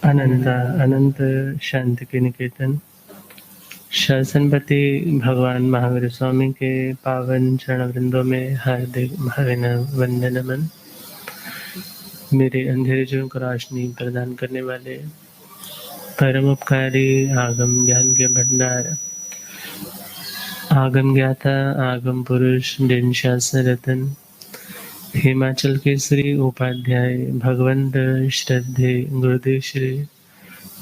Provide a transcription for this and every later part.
अनंत अनंत शांति के निकेतन शासनपति भगवान महावीर स्वामी के पावन चरण वृंदों में हार्दिक वंदन नमन। मेरे अंधेरे जीवन को रोशनी प्रदान करने वाले परम उपकारी आगम ज्ञान के भंडार आगम ज्ञाता आगम पुरुष दिन शासन रतन हिमाचल के श्री उपाध्याय भगवंत श्रद्धे गुरुदेव श्री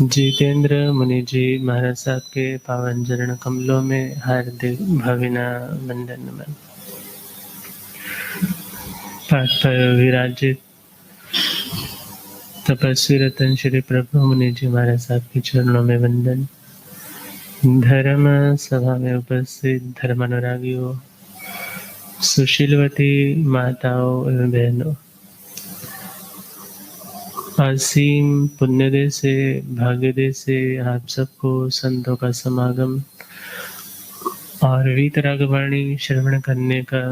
जितेंद्र मुनि जी महाराज साहब के पावन चरण कमलों में हार्दिक भावना वंदन नमन। पाठ पर विराजित तपस्वी रतन श्री प्रभु मुनि जी महाराज साहब के चरणों में वंदन। धर्म सभा में उपस्थित धर्मानुरागियों, सुशीलवती माताओं एवं बहनों, असीम पुण्यदय से भाग्यदय से आप सबको संतों का समागम और वीतरागवाणी श्रवण करने का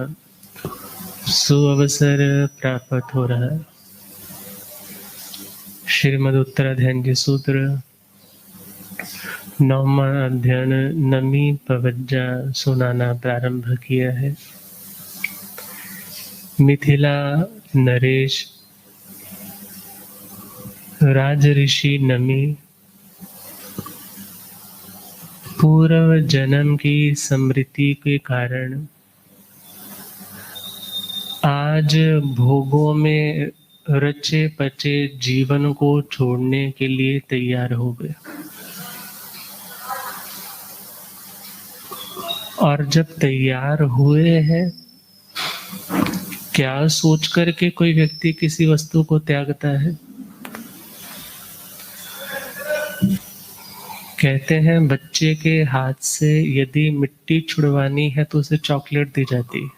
सुअवसर प्राप्त हो रहा है। श्रीमद् उत्तराध्ययन के सूत्र 9वां अध्ययन नमी पवज्जा सुनाना प्रारंभ किया है। मिथिला नरेश राज ऋषि नमी पूर्व जन्म की स्मृति के कारण आज भोगों में रचे पचे जीवन को छोड़ने के लिए तैयार हो गए। और जब तैयार हुए हैं, क्या सोच करके कोई व्यक्ति किसी वस्तु को त्यागता है? कहते हैं बच्चे के हाथ से यदि मिट्टी छुड़वानी है तो उसे चॉकलेट दी जाती है।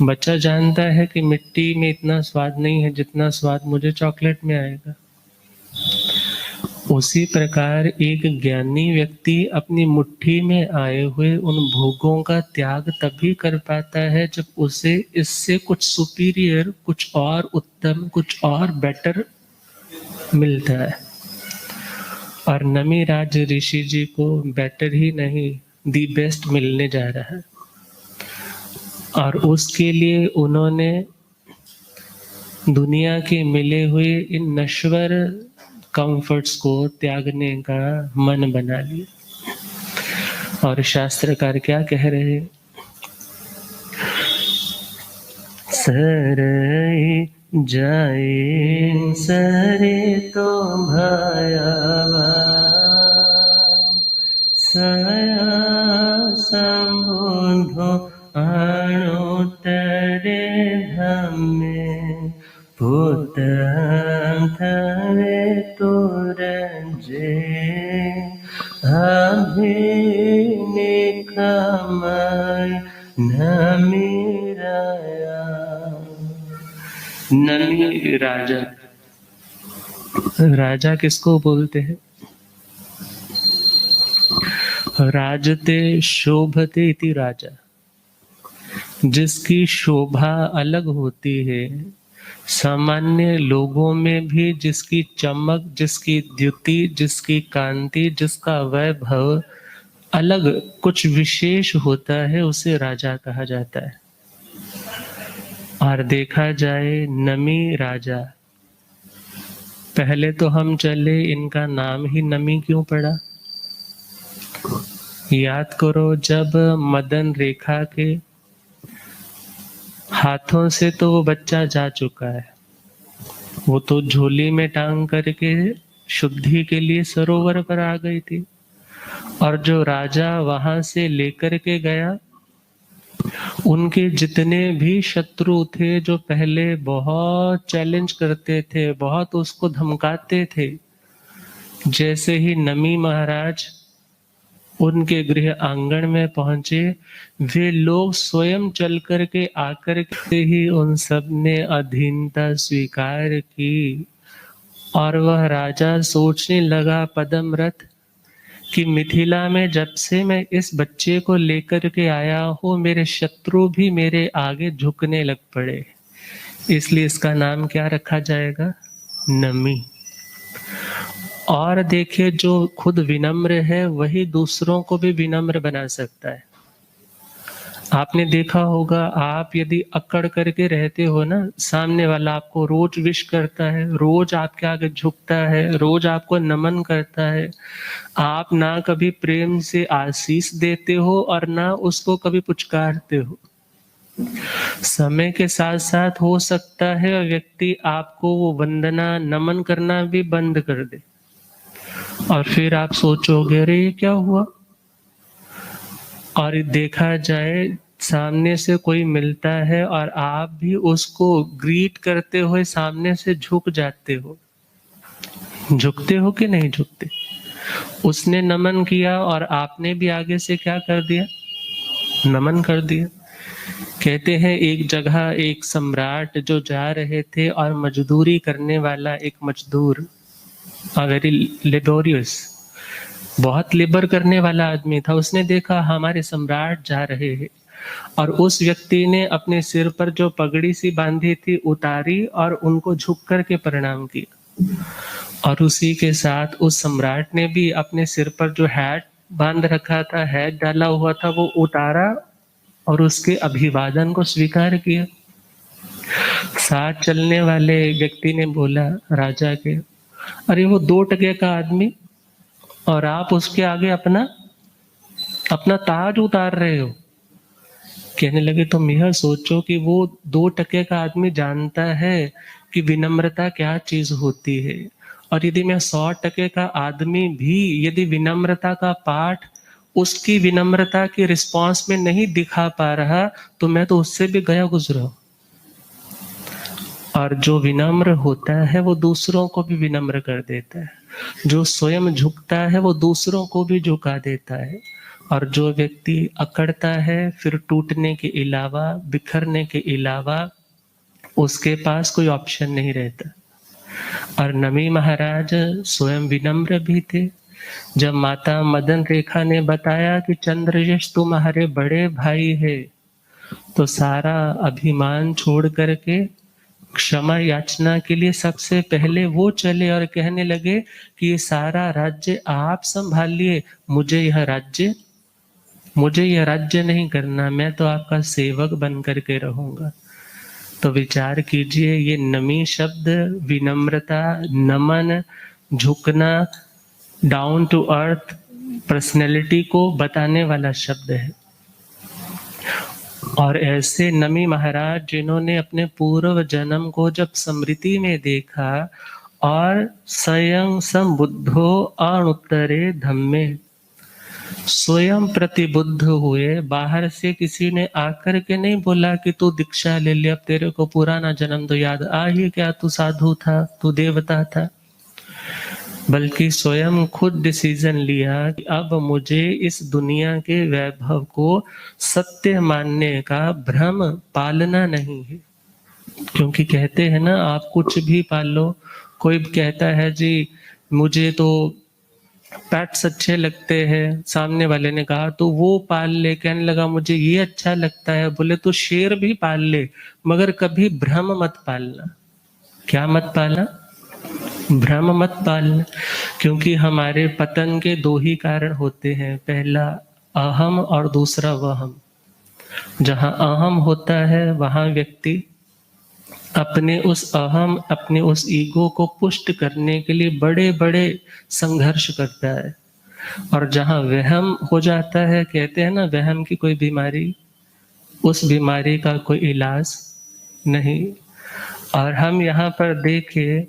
बच्चा जानता है कि मिट्टी में इतना स्वाद नहीं है जितना स्वाद मुझे चॉकलेट में आएगा। उसी प्रकार एक ज्ञानी व्यक्ति अपनी मुट्ठी में आए हुए उन भोगों का त्याग तभी कर पाता है जब उसे इससे कुछ सुपीरियर, कुछ और उत्तम, कुछ और बेटर मिलता है। और नमी राज ऋषि जी को बेटर ही नहीं, दी बेस्ट मिलने जा रहा है। और उसके लिए उन्होंने दुनिया के मिले हुए इन नश्वर कंफर्ट्स को त्यागने का मन बना लिया। और शास्त्रकार क्या कह रहे हैं? सरई जाए सरे तो भयावा सया संबोधो अणुतरे धम्मे पुत थरे तुरजे अभिनिकमय नमीराया। नमी राजा, राजा किसको बोलते हैं? राजते शोभते इति राजा, जिसकी शोभा अलग होती है। सामान्य लोगों में भी जिसकी चमक, जिसकी द्युति, जिसकी कांति, जिसका वैभव अलग कुछ विशेष होता है, उसे राजा कहा जाता है। और देखा जाए नमी राजा, पहले तो हम चले इनका नाम ही नमी क्यों पड़ा? याद करो, जब मदन रेखा के हाथों से तो वो बच्चा जा चुका है, वो तो झोली में टांग करके शुद्धि के लिए सरोवर पर आ गई थी। और जो राजा वहां से लेकर के गया, उनके जितने भी शत्रु थे जो पहले बहुत चैलेंज करते थे, बहुत उसको धमकाते थे, जैसे ही नमी महाराज उनके गृह आंगन में पहुंचे, वे लोग स्वयं चल करके आकर के ही उन सब ने अधीनता स्वीकार की। और वह राजा सोचने लगा पदम रथ कि मिथिला में जब से मैं इस बच्चे को लेकर के आया हूँ, मेरे शत्रु भी मेरे आगे झुकने लग पड़े। इसलिए इसका नाम क्या रखा जाएगा? नमी। और देखिए, जो खुद विनम्र है वही दूसरों को भी विनम्र बना सकता है। आपने देखा होगा, आप यदि अकड़ करके रहते हो ना, सामने वाला आपको रोज विश करता है, रोज आपके आगे झुकता है, रोज आपको नमन करता है। आप ना कभी प्रेम से आशीष देते हो और ना उसको कभी पुचकारते हो। समय के साथ साथ हो सकता है व्यक्ति आपको वो वंदना नमन करना भी बंद कर दे, और फिर आप सोचोगे अरे ये क्या हुआ। और देखा जाए, सामने से कोई मिलता है और आप भी उसको ग्रीट करते हुए सामने से झुक जाते हो। झुकते हो कि नहीं झुकते? उसने नमन किया और आपने भी आगे से क्या कर दिया? नमन कर दिया। कहते हैं एक जगह एक सम्राट जो जा रहे थे और मजदूरी करने वाला एक मजदूर, वेरी लेबोरियस, बहुत लेबर करने वाला आदमी था, उसने देखा हमारे सम्राट जा रहे हैं, और उस व्यक्ति ने अपने सिर पर जो पगड़ी सी बांधी थी उतारी और उनको झुक करके प्रणाम किया। और उसी के साथ उस सम्राट ने भी अपने सिर पर जो हैट बांध रखा था, हैट डाला हुआ था, वो उतारा और उसके अभिवादन को स्वीकार किया। साथ चलने वाले व्यक्ति ने बोला राजा के, अरे वो 2 टके का आदमी, और आप उसके आगे अपना अपना ताज उतार रहे हो। कहने लगे तुम यह सोचो कि वो 2 टके का आदमी जानता है कि विनम्रता क्या चीज होती है, और यदि मैं 100 टके का आदमी भी यदि विनम्रता का पाठ उसकी विनम्रता की रिस्पॉन्स में नहीं दिखा पा रहा, तो मैं तो उससे भी गया गुजरा। और जो विनम्र होता है वो दूसरों को भी विनम्र कर देता है, जो स्वयं झुकता है वो दूसरों को भी झुका देता है, और जो व्यक्ति अकड़ता है फिर टूटने के अलावा, बिखरने के अलावा उसके पास कोई ऑप्शन नहीं रहता। और नमी महाराज स्वयं विनम्र भी थे। जब माता मदन रेखा ने बताया कि चंद्रयश तुम्हारे बड़े भाई है, तो सारा अभिमान छोड़ करके क्षमा याचना के लिए सबसे पहले वो चले और कहने लगे कि ये सारा राज्य आप संभालिए, मुझे यह राज्य नहीं करना, मैं तो आपका सेवक बन करके रहूंगा। तो विचार कीजिए, ये नमी शब्द विनम्रता, नमन, झुकना, डाउन टू अर्थ पर्सनैलिटी को बताने वाला शब्द है। और ऐसे नमी महाराज जिन्होंने अपने पूर्व जन्म को जब स्मृति में देखा और स्वयं संबुद्धो अणुत्तरे धम्मे, स्वयं प्रतिबुद्ध हुए, बाहर से किसी ने आकर के नहीं बोला कि तू दीक्षा ले ले, अब तेरे को पुराना जन्म तो याद आ ही क्या, तू साधु था, तू देवता था, बल्कि स्वयं खुद डिसीजन लिया कि अब मुझे इस दुनिया के वैभव को सत्य मानने का भ्रम पालना नहीं है। क्योंकि कहते हैं ना, आप कुछ भी पाल लो, कोई कहता है जी मुझे तो पैट्स अच्छे लगते हैं, सामने वाले ने कहा तो वो पाल ले, कहने लगा मुझे ये अच्छा लगता है, बोले तो शेर भी पाल ले, मगर कभी भ्रम मत पालना। क्या मत पालना? भ्रम मत पालना। क्योंकि हमारे पतन के 2 ही कारण होते हैं, पहला अहम और दूसरा वहम। जहां अहम होता है वहां व्यक्ति अपने उस अहम, अपने उस ईगो को पुष्ट करने के लिए बड़े बड़े संघर्ष करता है। और जहां वहम हो जाता है, कहते हैं ना वहम की कोई बीमारी, उस बीमारी का कोई इलाज नहीं। और हम यहाँ पर देखें,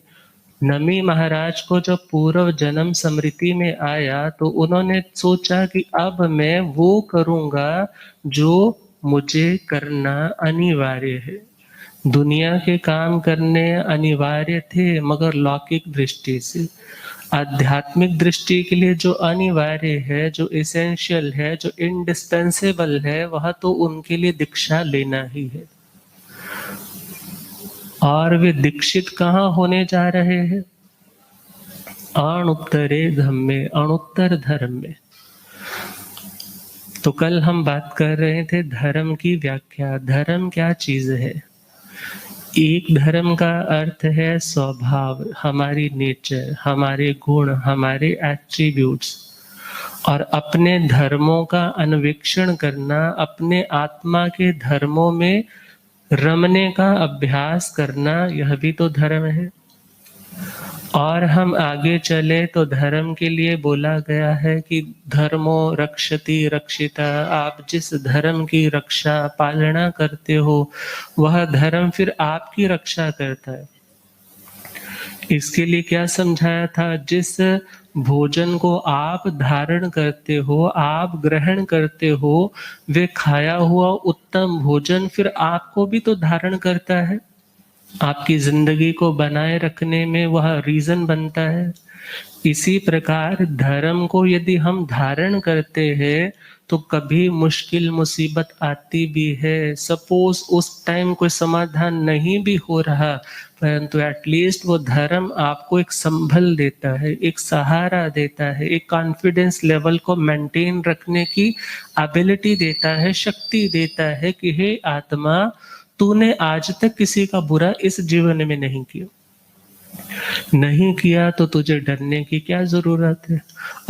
नमी महाराज को जब पूर्व जन्म स्मृति में आया तो उन्होंने सोचा कि अब मैं वो करूंगा जो मुझे करना अनिवार्य है। दुनिया के काम करने अनिवार्य थे, मगर लौकिक दृष्टि से। आध्यात्मिक दृष्टि के लिए जो अनिवार्य है, जो एसेंशियल है, जो इंडिस्पेंसेबल है, वह तो उनके लिए दीक्षा लेना ही है। और वे दीक्षित कहाँ होने जा रहे हैं? अणुत्तरे धम्मे, अणुत्तर धर्म में। तो कल हम बात कर रहे थे धर्म की व्याख्या। धर्म क्या चीज है? एक धर्म का अर्थ है स्वभाव, हमारी नेचर, हमारे गुण, हमारे एट्रीब्यूट्स, और अपने धर्मों का अन्वेषण करना, अपने आत्मा के धर्मों में रमने का अभ्यास करना, यह भी तो धर्म है। और हम आगे चले तो धर्म के लिए बोला गया है कि धर्मो रक्षति रक्षिता, आप जिस धर्म की रक्षा पालना करते हो वह धर्म फिर आपकी रक्षा करता है। इसके लिए क्या समझाया था, जिस भोजन को आप धारण करते हो, आप ग्रहण करते हो, वे खाया हुआ उत्तम भोजन फिर आपको भी तो धारण करता है, आपकी जिंदगी को बनाए रखने में वह रीजन बनता है। इसी प्रकार धर्म को यदि हम धारण करते हैं तो कभी मुश्किल मुसीबत आती भी है, सपोज उस टाइम कोई समाधान नहीं भी हो रहा, परंतु एटलीस्ट वो धर्म आपको एक संभल देता है, एक सहारा देता है, एक कॉन्फिडेंस लेवल को मेंटेन रखने की एबिलिटी देता है, शक्ति देता है कि हे आत्मा, तूने आज तक किसी का बुरा इस जीवन में नहीं किया, नहीं किया तो तुझे डरने की क्या जरूरत है।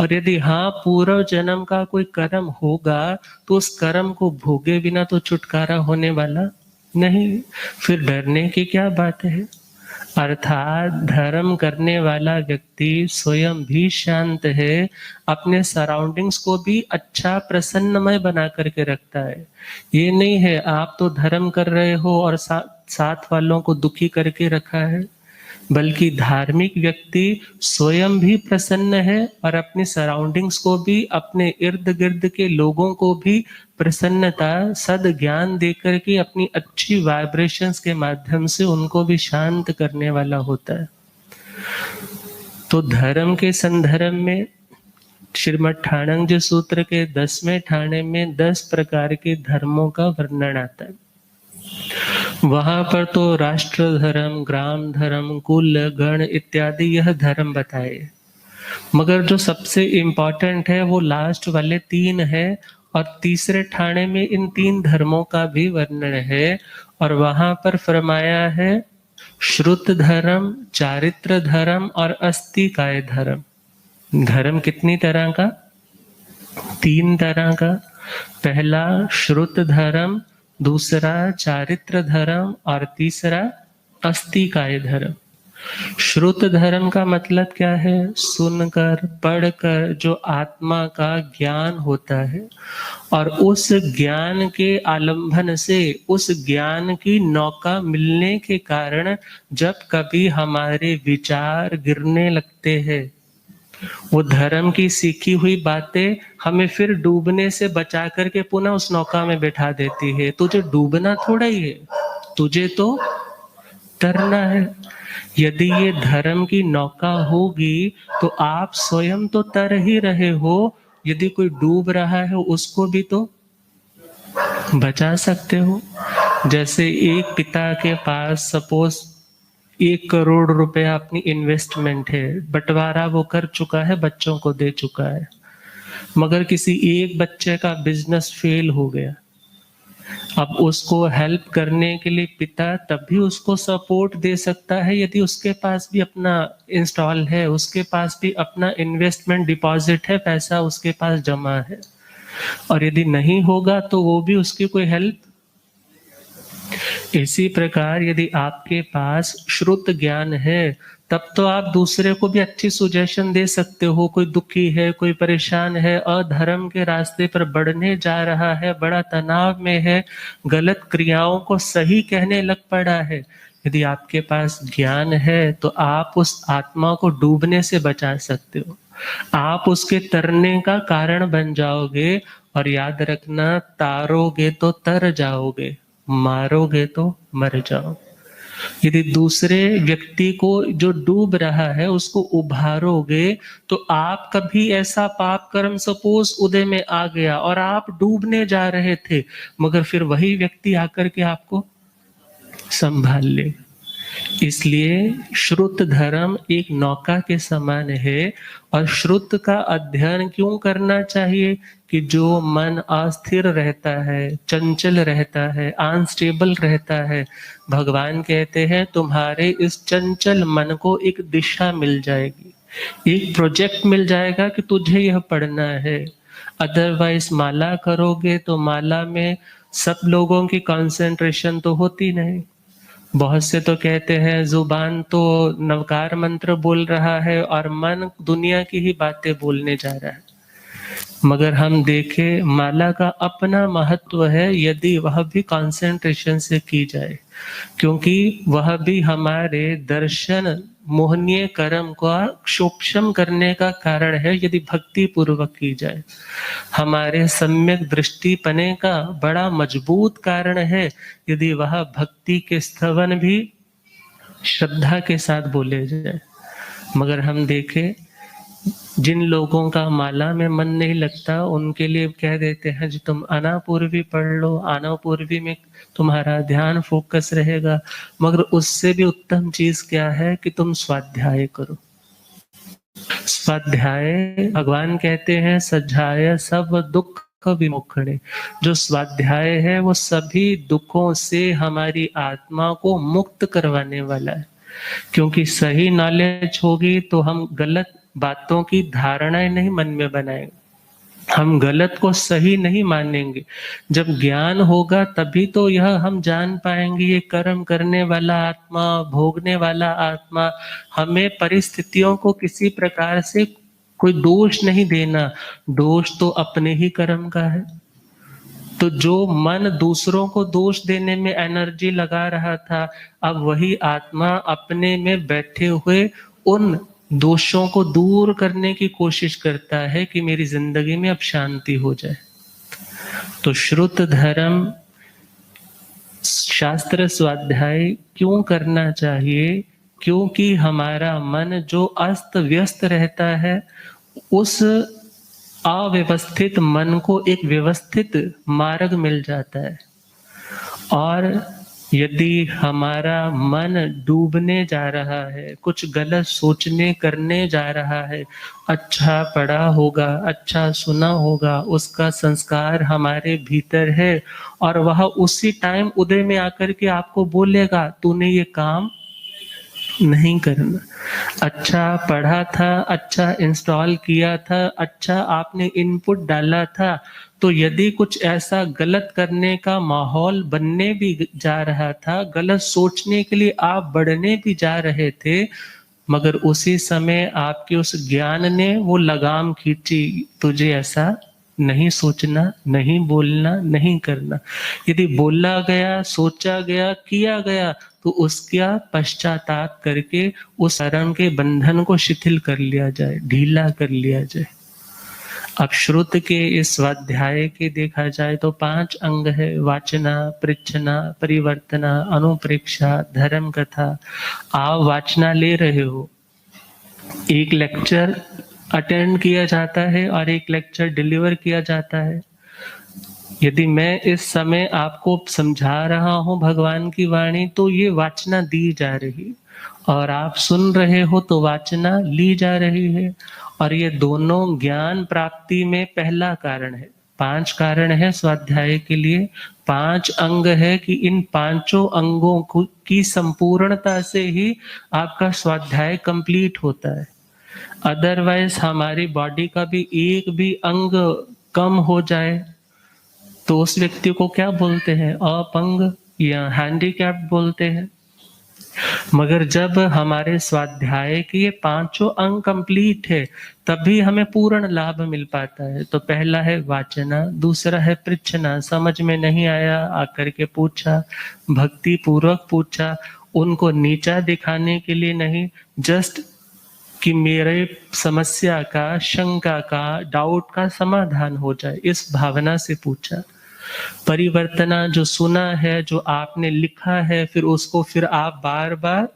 और यदि हाँ पूर्व जन्म का कोई कर्म होगा तो उस कर्म को भोगे बिना तो छुटकारा होने वाला नहीं, फिर डरने की क्या बात है। अर्थात धर्म करने वाला व्यक्ति स्वयं भी शांत है, अपने सराउंडिंग्स को भी अच्छा प्रसन्नमय बना करके रखता है। ये नहीं है आप तो धर्म कर रहे हो और साथ वालों को दुखी करके रखा है, बल्कि धार्मिक व्यक्ति स्वयं भी प्रसन्न है और अपने सराउंडिंग्स को भी, अपने इर्द गिर्द के लोगों को भी प्रसन्नता, सद ज्ञान देकर के अपनी अच्छी वाइब्रेशंस के माध्यम से उनको भी शांत करने वाला होता है। तो धर्म के संदर्भ में श्रीमद् ठाणंग सूत्र के 10वें ठाणे में 10 प्रकार के धर्मों का वर्णन आता है। वहां पर तो राष्ट्र धर्म, ग्राम धर्म, कुल, गण इत्यादि यह धर्म बताए, मगर जो सबसे इम्पोर्टेंट है वो लास्ट वाले 3 है, और तीसरे ठाणे में इन 3 धर्मों का भी वर्णन है। और वहां पर फरमाया है श्रुत धर्म, चारित्र धर्म और अस्तिकाय धर्म। धर्म कितनी तरह का? 3 तरह का। पहला श्रुत धर्म, दूसरा चारित्र धर्म और तीसरा अस्तिकाय धर्म। श्रुत धर्म का मतलब क्या है? सुनकर, पढ़कर जो आत्मा का ज्ञान होता है, और उस ज्ञान के आलंबन से, उस ज्ञान की नौका मिलने के कारण जब कभी हमारे विचार गिरने लगते हैं, वो धर्म की सीखी हुई बातें हमें फिर डूबने से बचा करके पुनः उस नौका में बैठा देती है। तुझे डूबना थोड़ा ही है, तुझे तो तरना है। यदि ये धर्म की नौका होगी तो आप स्वयं तो तर ही रहे हो, यदि कोई डूब रहा है उसको भी तो बचा सकते हो। जैसे एक पिता के पास सपोज 1 करोड़ रुपया अपनी इन्वेस्टमेंट है, बंटवारा वो कर चुका है, बच्चों को दे चुका है, मगर किसी एक बच्चे का बिजनेस फेल हो गया। अब उसको हेल्प करने के लिए पिता तब भी उसको सपोर्ट दे सकता है यदि उसके पास भी अपना इंस्टॉल है, उसके पास भी अपना इन्वेस्टमेंट डिपॉजिट है, पैसा उसके पास जमा है। और यदि नहीं होगा तो वो भी उसकी कोई हेल्प। इसी प्रकार यदि आपके पास श्रुत ज्ञान है तब तो आप दूसरे को भी अच्छी सुजेशन दे सकते हो। कोई दुखी है, कोई परेशान है, अधर्म के रास्ते पर बढ़ने जा रहा है, बड़ा तनाव में है, गलत क्रियाओं को सही कहने लग पड़ा है, यदि आपके पास ज्ञान है तो आप उस आत्मा को डूबने से बचा सकते हो, आप उसके तरने का कारण बन जाओगे। और याद रखना, तारोगे तो तर जाओगे, मारोगे तो मर जाओ। यदि दूसरे व्यक्ति को जो डूब रहा है उसको उभारोगे तो आप कभी ऐसा पाप कर्म सपोज उदय में आ गया और आप डूबने जा रहे थे, मगर फिर वही व्यक्ति आकर के आपको संभाल ले। इसलिए श्रुत धर्म एक नौका के समान है। और श्रुत का अध्ययन क्यों करना चाहिए? कि जो मन अस्थिर रहता है, चंचल रहता है, अनस्टेबल रहता है, भगवान कहते हैं तुम्हारे इस चंचल मन को एक दिशा मिल जाएगी, एक प्रोजेक्ट मिल जाएगा कि तुझे यह पढ़ना है। अदरवाइज माला करोगे तो माला में सब लोगों की कंसंट्रेशन तो होती नहीं। बहुत से तो कहते हैं जुबान तो नवकार मंत्र बोल रहा है और मन दुनिया की ही बातें बोलने जा रहा है। मगर हम देखें माला का अपना महत्व है यदि वह भी कंसंट्रेशन से की जाए, क्योंकि वह भी हमारे दर्शन मोहनीय कर्म का सूक्ष्म करने का कारण है यदि भक्ति पूर्वक की जाए। हमारे सम्यक दृष्टिपने का बड़ा मजबूत कारण है यदि वह भक्ति के स्तवन भी श्रद्धा के साथ बोले जाए। मगर हम देखें जिन लोगों का माला में मन नहीं लगता उनके लिए कह देते हैं जी तुम अनापूर्वी पढ़ लो, अनापूर्वी में तुम्हारा ध्यान फोकस रहेगा। मगर उससे भी उत्तम चीज क्या है कि तुम स्वाध्याय करो। स्वाध्याय भगवान कहते हैं सज्जाय सब दुख विमुखणे। जो स्वाध्याय है वो सभी दुखों से हमारी आत्मा को मुक्त करवाने वाला है। क्योंकि सही नॉलेज होगी तो हम गलत बातों की धारणाएं नहीं मन में बनाएंगे, हम गलत को सही नहीं मानेंगे। जब ज्ञान होगा तभी तो यह हम जान पाएंगे ये कर्म करने वाला आत्मा, भोगने वाला आत्मा। हमें परिस्थितियों को किसी प्रकार से कोई दोष नहीं देना, दोष तो अपने ही कर्म का है। तो जो मन दूसरों को दोष देने में एनर्जी लगा रहा था, अब वही आत्मा अपने में बैठे हुए उन दोषों को दूर करने की कोशिश करता है कि मेरी जिंदगी में अब शांति हो जाए। तो श्रुत धर्म शास्त्र स्वाध्याय क्यों करना चाहिए? क्योंकि हमारा मन जो अस्त व्यस्त रहता है उस अव्यवस्थित मन को एक व्यवस्थित मार्ग मिल जाता है। और यदि हमारा मन डूबने जा रहा है, कुछ गलत सोचने करने जा रहा है, अच्छा पढ़ा होगा, अच्छा सुना होगा, उसका संस्कार हमारे भीतर है और वह उसी टाइम उदय में आकर के आपको बोलेगा तूने ये काम नहीं करना। अच्छा पढ़ा था, अच्छा इंस्टॉल किया था, अच्छा आपने इनपुट डाला था, तो यदि कुछ ऐसा गलत करने का माहौल बनने भी जा रहा था, गलत सोचने के लिए आप बढ़ने भी जा रहे थे, मगर उसी समय आपके उस ज्ञान ने वो लगाम खींची, तुझे ऐसा नहीं सोचना, नहीं बोलना, नहीं करना। यदि बोला गया, सोचा गया, किया गया तो उसका पश्चाताप करके उस कर्म के बंधन को शिथिल कर लिया जाए, ढीला कर लिया जाए। अब श्रुत के इस स्वाध्याय के देखा जाए तो 5 अंग है, वाचना, पृच्छना, परिवर्तना, अनुप्रेक्षा, धर्म कथा। आप वाचना ले रहे हो, एक लेक्चर अटेंड किया जाता है और एक लेक्चर डिलीवर किया जाता है। यदि मैं इस समय आपको समझा रहा हूं भगवान की वाणी तो ये वाचना दी जा रही, और आप सुन रहे हो तो वाचना ली जा रही है। और ये दोनों ज्ञान प्राप्ति में पहला कारण है। 5 कारण है स्वाध्याय के लिए, 5 अंग है कि इन 5 अंगों की संपूर्णता से ही आपका स्वाध्याय कंप्लीट होता है। अदरवाइज हमारी बॉडी का भी एक भी अंग कम हो जाए तो उस व्यक्ति को क्या बोलते हैं? अपंग या हैंडीकैप बोलते हैं। मगर जब हमारे स्वाध्याय के ये 5 अंग कंप्लीट है तभी हमें पूर्ण लाभ मिल पाता है। तो पहला है वाचना, दूसरा है पृच्छना, समझ में नहीं आया आकर के पूछा, भक्ति पूर्वक पूछा, उनको नीचा दिखाने के लिए नहीं, जस्ट कि मेरे समस्या का, शंका का, डाउट का समाधान हो जाए, इस भावना से पूछा। परिवर्तना, जो सुना है, जो आपने लिखा है, फिर उसको फिर आप बार बार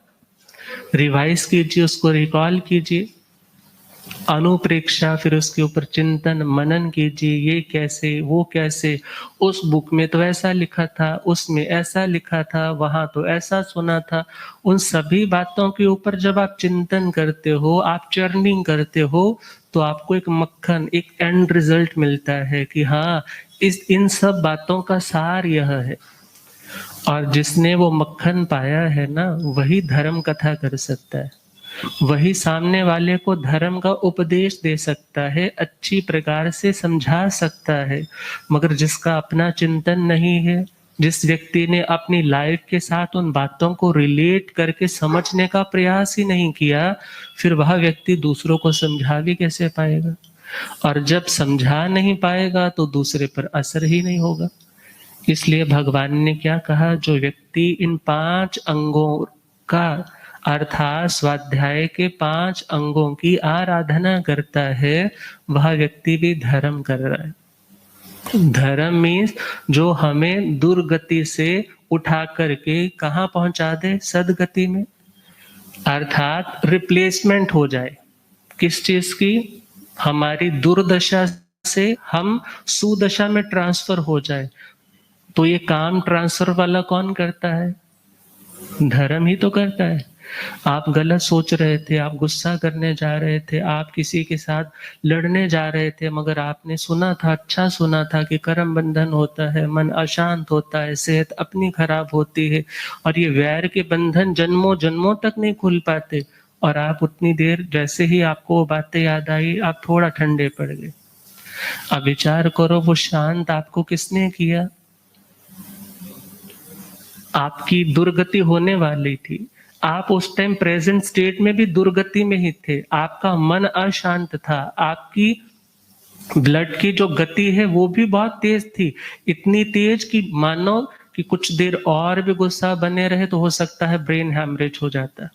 रिवाइज कीजिए, उसको रिकॉल कीजिए। अनुप्रेक्षा, फिर उसके ऊपर चिंतन मनन कीजिए, ये कैसे, वो कैसे, उस बुक में तो ऐसा लिखा था, उसमें ऐसा लिखा था, वहाँ तो ऐसा सुना था। उन सभी बातों के ऊपर जब आप चिंतन करते हो, आप चर्निंग करते हो, तो आपको एक मक्खन, एक एंड रिजल्ट मिलता है कि हाँ, इन सब बातों का सार यह है। और जिसने वो मक्खन पाया है ना, वही धर्म कथा कर सकता है, वही सामने वाले को धर्म का उपदेश दे सकता है, अच्छी प्रकार से समझा सकता है। मगर जिसका अपना चिंतन नहीं है, जिस व्यक्ति ने अपनी लाइफ के साथ उन बातों को रिलेट करके समझने का प्रयास ही नहीं किया, फिर वह व्यक्ति दूसरों को समझा भी कैसे पाएगा? और जब समझा नहीं पाएगा तो दूसरे पर असर ही नहीं होगा। इसलिए भगवान ने क्या कहा, जो व्यक्ति इन 5 अंगों का अर्थात स्वाध्याय के 5 अंगों की आराधना करता है, वह व्यक्ति भी धर्म कर रहा है। धर्म मीन्स जो हमें दुर्गति से उठा करके कहाँ पहुंचा दे? सदगति में, अर्थात रिप्लेसमेंट हो जाए। किस चीज की? हमारी दुर्दशा से हम सुदशा में ट्रांसफर हो जाए। तो ये काम ट्रांसफर वाला कौन करता है? धर्म ही तो करता है। आप गलत सोच रहे थे, आप गुस्सा करने जा रहे थे, आप किसी के साथ लड़ने जा रहे थे, मगर आपने सुना था, अच्छा सुना था कि कर्म बंधन होता है, मन अशांत होता है, सेहत अपनी खराब होती है, और ये वैर के बंधन जन्मों जन्मों तक नहीं खुल पाते। और आप उतनी देर, जैसे ही आपको वो बातें याद आई, आप थोड़ा ठंडे पड़ गए। अब विचार करो, वो शांत आपको किसने किया? आपकी दुर्गति होने वाली थी, आप उस टाइम प्रेजेंट स्टेट में भी दुर्गति में ही थे, आपका मन अशांत था, आपकी ब्लड की जो गति है वो भी बहुत तेज थी, इतनी तेज कि मानो कि कुछ देर और भी गुस्सा बने रहे तो हो सकता है ब्रेन हैमरेज हो जाता।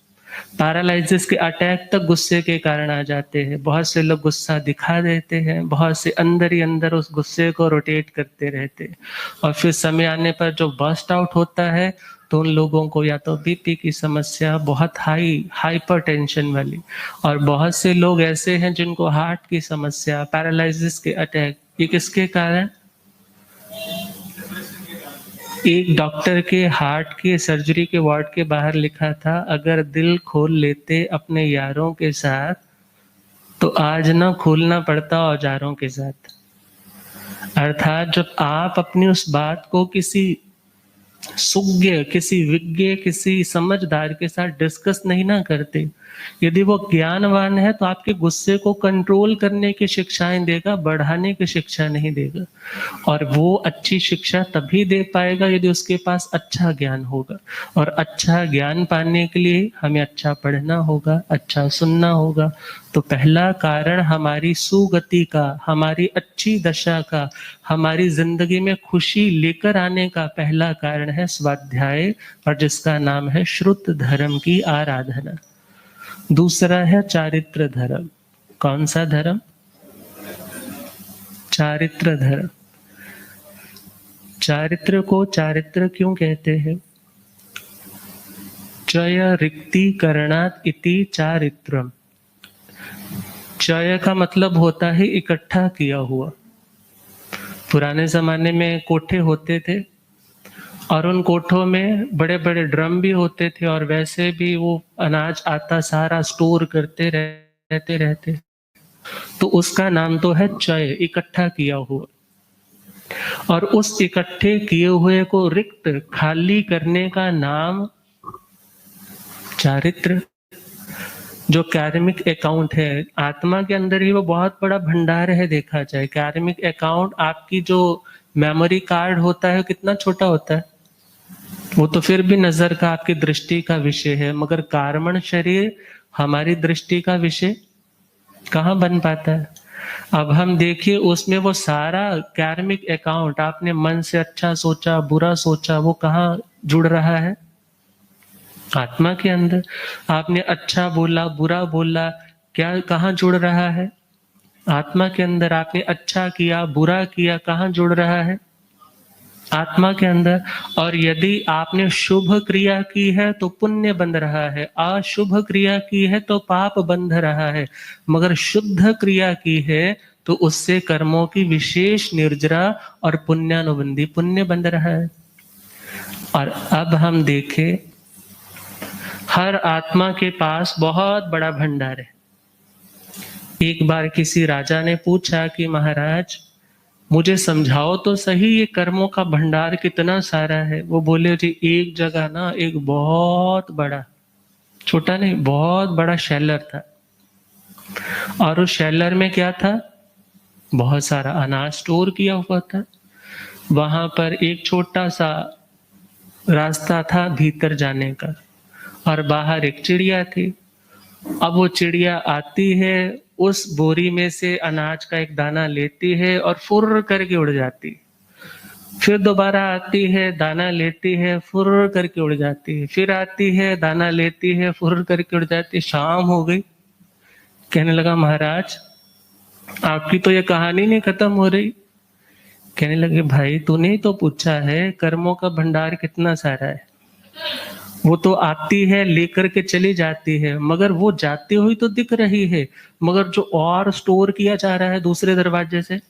पैरालिसिस के अटैक तक गुस्से के कारण आ जाते हैं। बहुत से लोग गुस्सा दिखा देते हैं, बहुत से अंदर ही अंदर उस गुस्से को रोटेट करते रहते हैं, और फिर समय आने पर जो बस्ट आउट होता है तो उन लोगों को या तो बीपी की समस्या, बहुत हाइपर टेंशन वाली, और बहुत से लोग ऐसे हैं जिनको हार्ट की समस्या, पैरालिसिस के अटैक। ये किसके कारण? एक डॉक्टर के हार्ट के सर्जरी के वार्ड के बाहर लिखा था, अगर दिल खोल लेते अपने यारों के साथ तो आज ना खोलना पड़ता औजारों के साथ। अर्थात जब आप अपनी उस बात को किसी सुज्ञ, किसी विज्ञ, किसी समझदार के साथ डिस्कस नहीं ना करते, यदि वो ज्ञानवान है तो आपके गुस्से को कंट्रोल करने की शिक्षाएं देगा, बढ़ाने की शिक्षा नहीं देगा। और वो अच्छी शिक्षा तभी दे पाएगा यदि उसके पास अच्छा ज्ञान होगा, और अच्छा ज्ञान पाने के लिए हमें अच्छा पढ़ना होगा, अच्छा सुनना होगा। तो पहला कारण हमारी सुगति का, हमारी अच्छी दशा का, हमारी जिंदगी में खुशी लेकर आने का पहला कारण है स्वाध्याय, और जिसका नाम है श्रुत धर्म की आराधना। दूसरा है चारित्र धर्म। कौन सा धर्म? चारित्र धर्म। चारित्र को चारित्र क्यों कहते हैं? चय रिक्ति करणात् इति चारित्रम। चय का मतलब होता है इकट्ठा किया हुआ। पुराने जमाने में कोठे होते थे, और उन कोठों में बड़े बड़े ड्रम भी होते थे, और वैसे भी वो अनाज आता सारा स्टोर करते रहते। तो उसका नाम तो है चय, इकट्ठा किया हुआ। और उस इकट्ठे किए हुए को रिक्त, खाली करने का नाम चारित्र। जो कार्मिक अकाउंट है, आत्मा के अंदर ही वो बहुत बड़ा भंडार है। देखा जाए कार्मिक अकाउंट, आपकी जो मेमोरी कार्ड होता है कितना छोटा होता है, वो तो फिर भी नजर का, आपकी दृष्टि का विषय है, मगर कार्मण शरीर हमारी दृष्टि का विषय कहाँ बन पाता है? अब हम देखिए उसमें वो सारा कार्मिक अकाउंट, आपने मन से अच्छा सोचा, बुरा सोचा, वो कहाँ जुड़ रहा है? आत्मा के अंदर। आपने अच्छा बोला, बुरा बोला, क्या कहाँ जुड़ रहा है? आत्मा के अंदर। आपने अच्छा किया, बुरा किया, कहाँ जुड़ रहा है? आत्मा के अंदर। और यदि आपने शुभ क्रिया की है तो पुण्य बंध रहा है, अशुभ क्रिया की है तो पाप बंध रहा है, मगर शुद्ध क्रिया की है तो उससे कर्मों की विशेष निर्जरा और पुण्यानुबंधी पुण्य बंध रहा है। और अब हम देखें, हर आत्मा के पास बहुत बड़ा भंडार है। एक बार किसी राजा ने पूछा कि महाराज मुझे समझाओ तो सही, ये कर्मों का भंडार कितना सारा है। वो बोले जी एक जगह ना एक बहुत बड़ा, छोटा नहीं बहुत बड़ा शेलर था, और उस शेलर में क्या था, बहुत सारा अनाज स्टोर किया हुआ था। वहां पर एक छोटा सा रास्ता था भीतर जाने का, और बाहर एक चिड़िया थी। अब वो चिड़िया आती है, उस बोरी में से अनाज का एक दाना लेती है और फुर्र करके उड़ जाती, फिर दोबारा आती है, दाना लेती है, फुर्र करके उड़ जाती है, फिर आती है, दाना लेती है, फुर्र करके उड़ जाती है। शाम हो गई, कहने लगा महाराज आपकी तो ये कहानी नहीं खत्म हो रही। कहने लगे भाई तूने ही तो पूछा है कर्मों का भंडार कितना सारा है। वो तो आती है लेकर के चली जाती है, मगर वो जाती हुई तो दिख रही है, मगर जो और स्टोर किया जा रहा है दूसरे दरवाजे से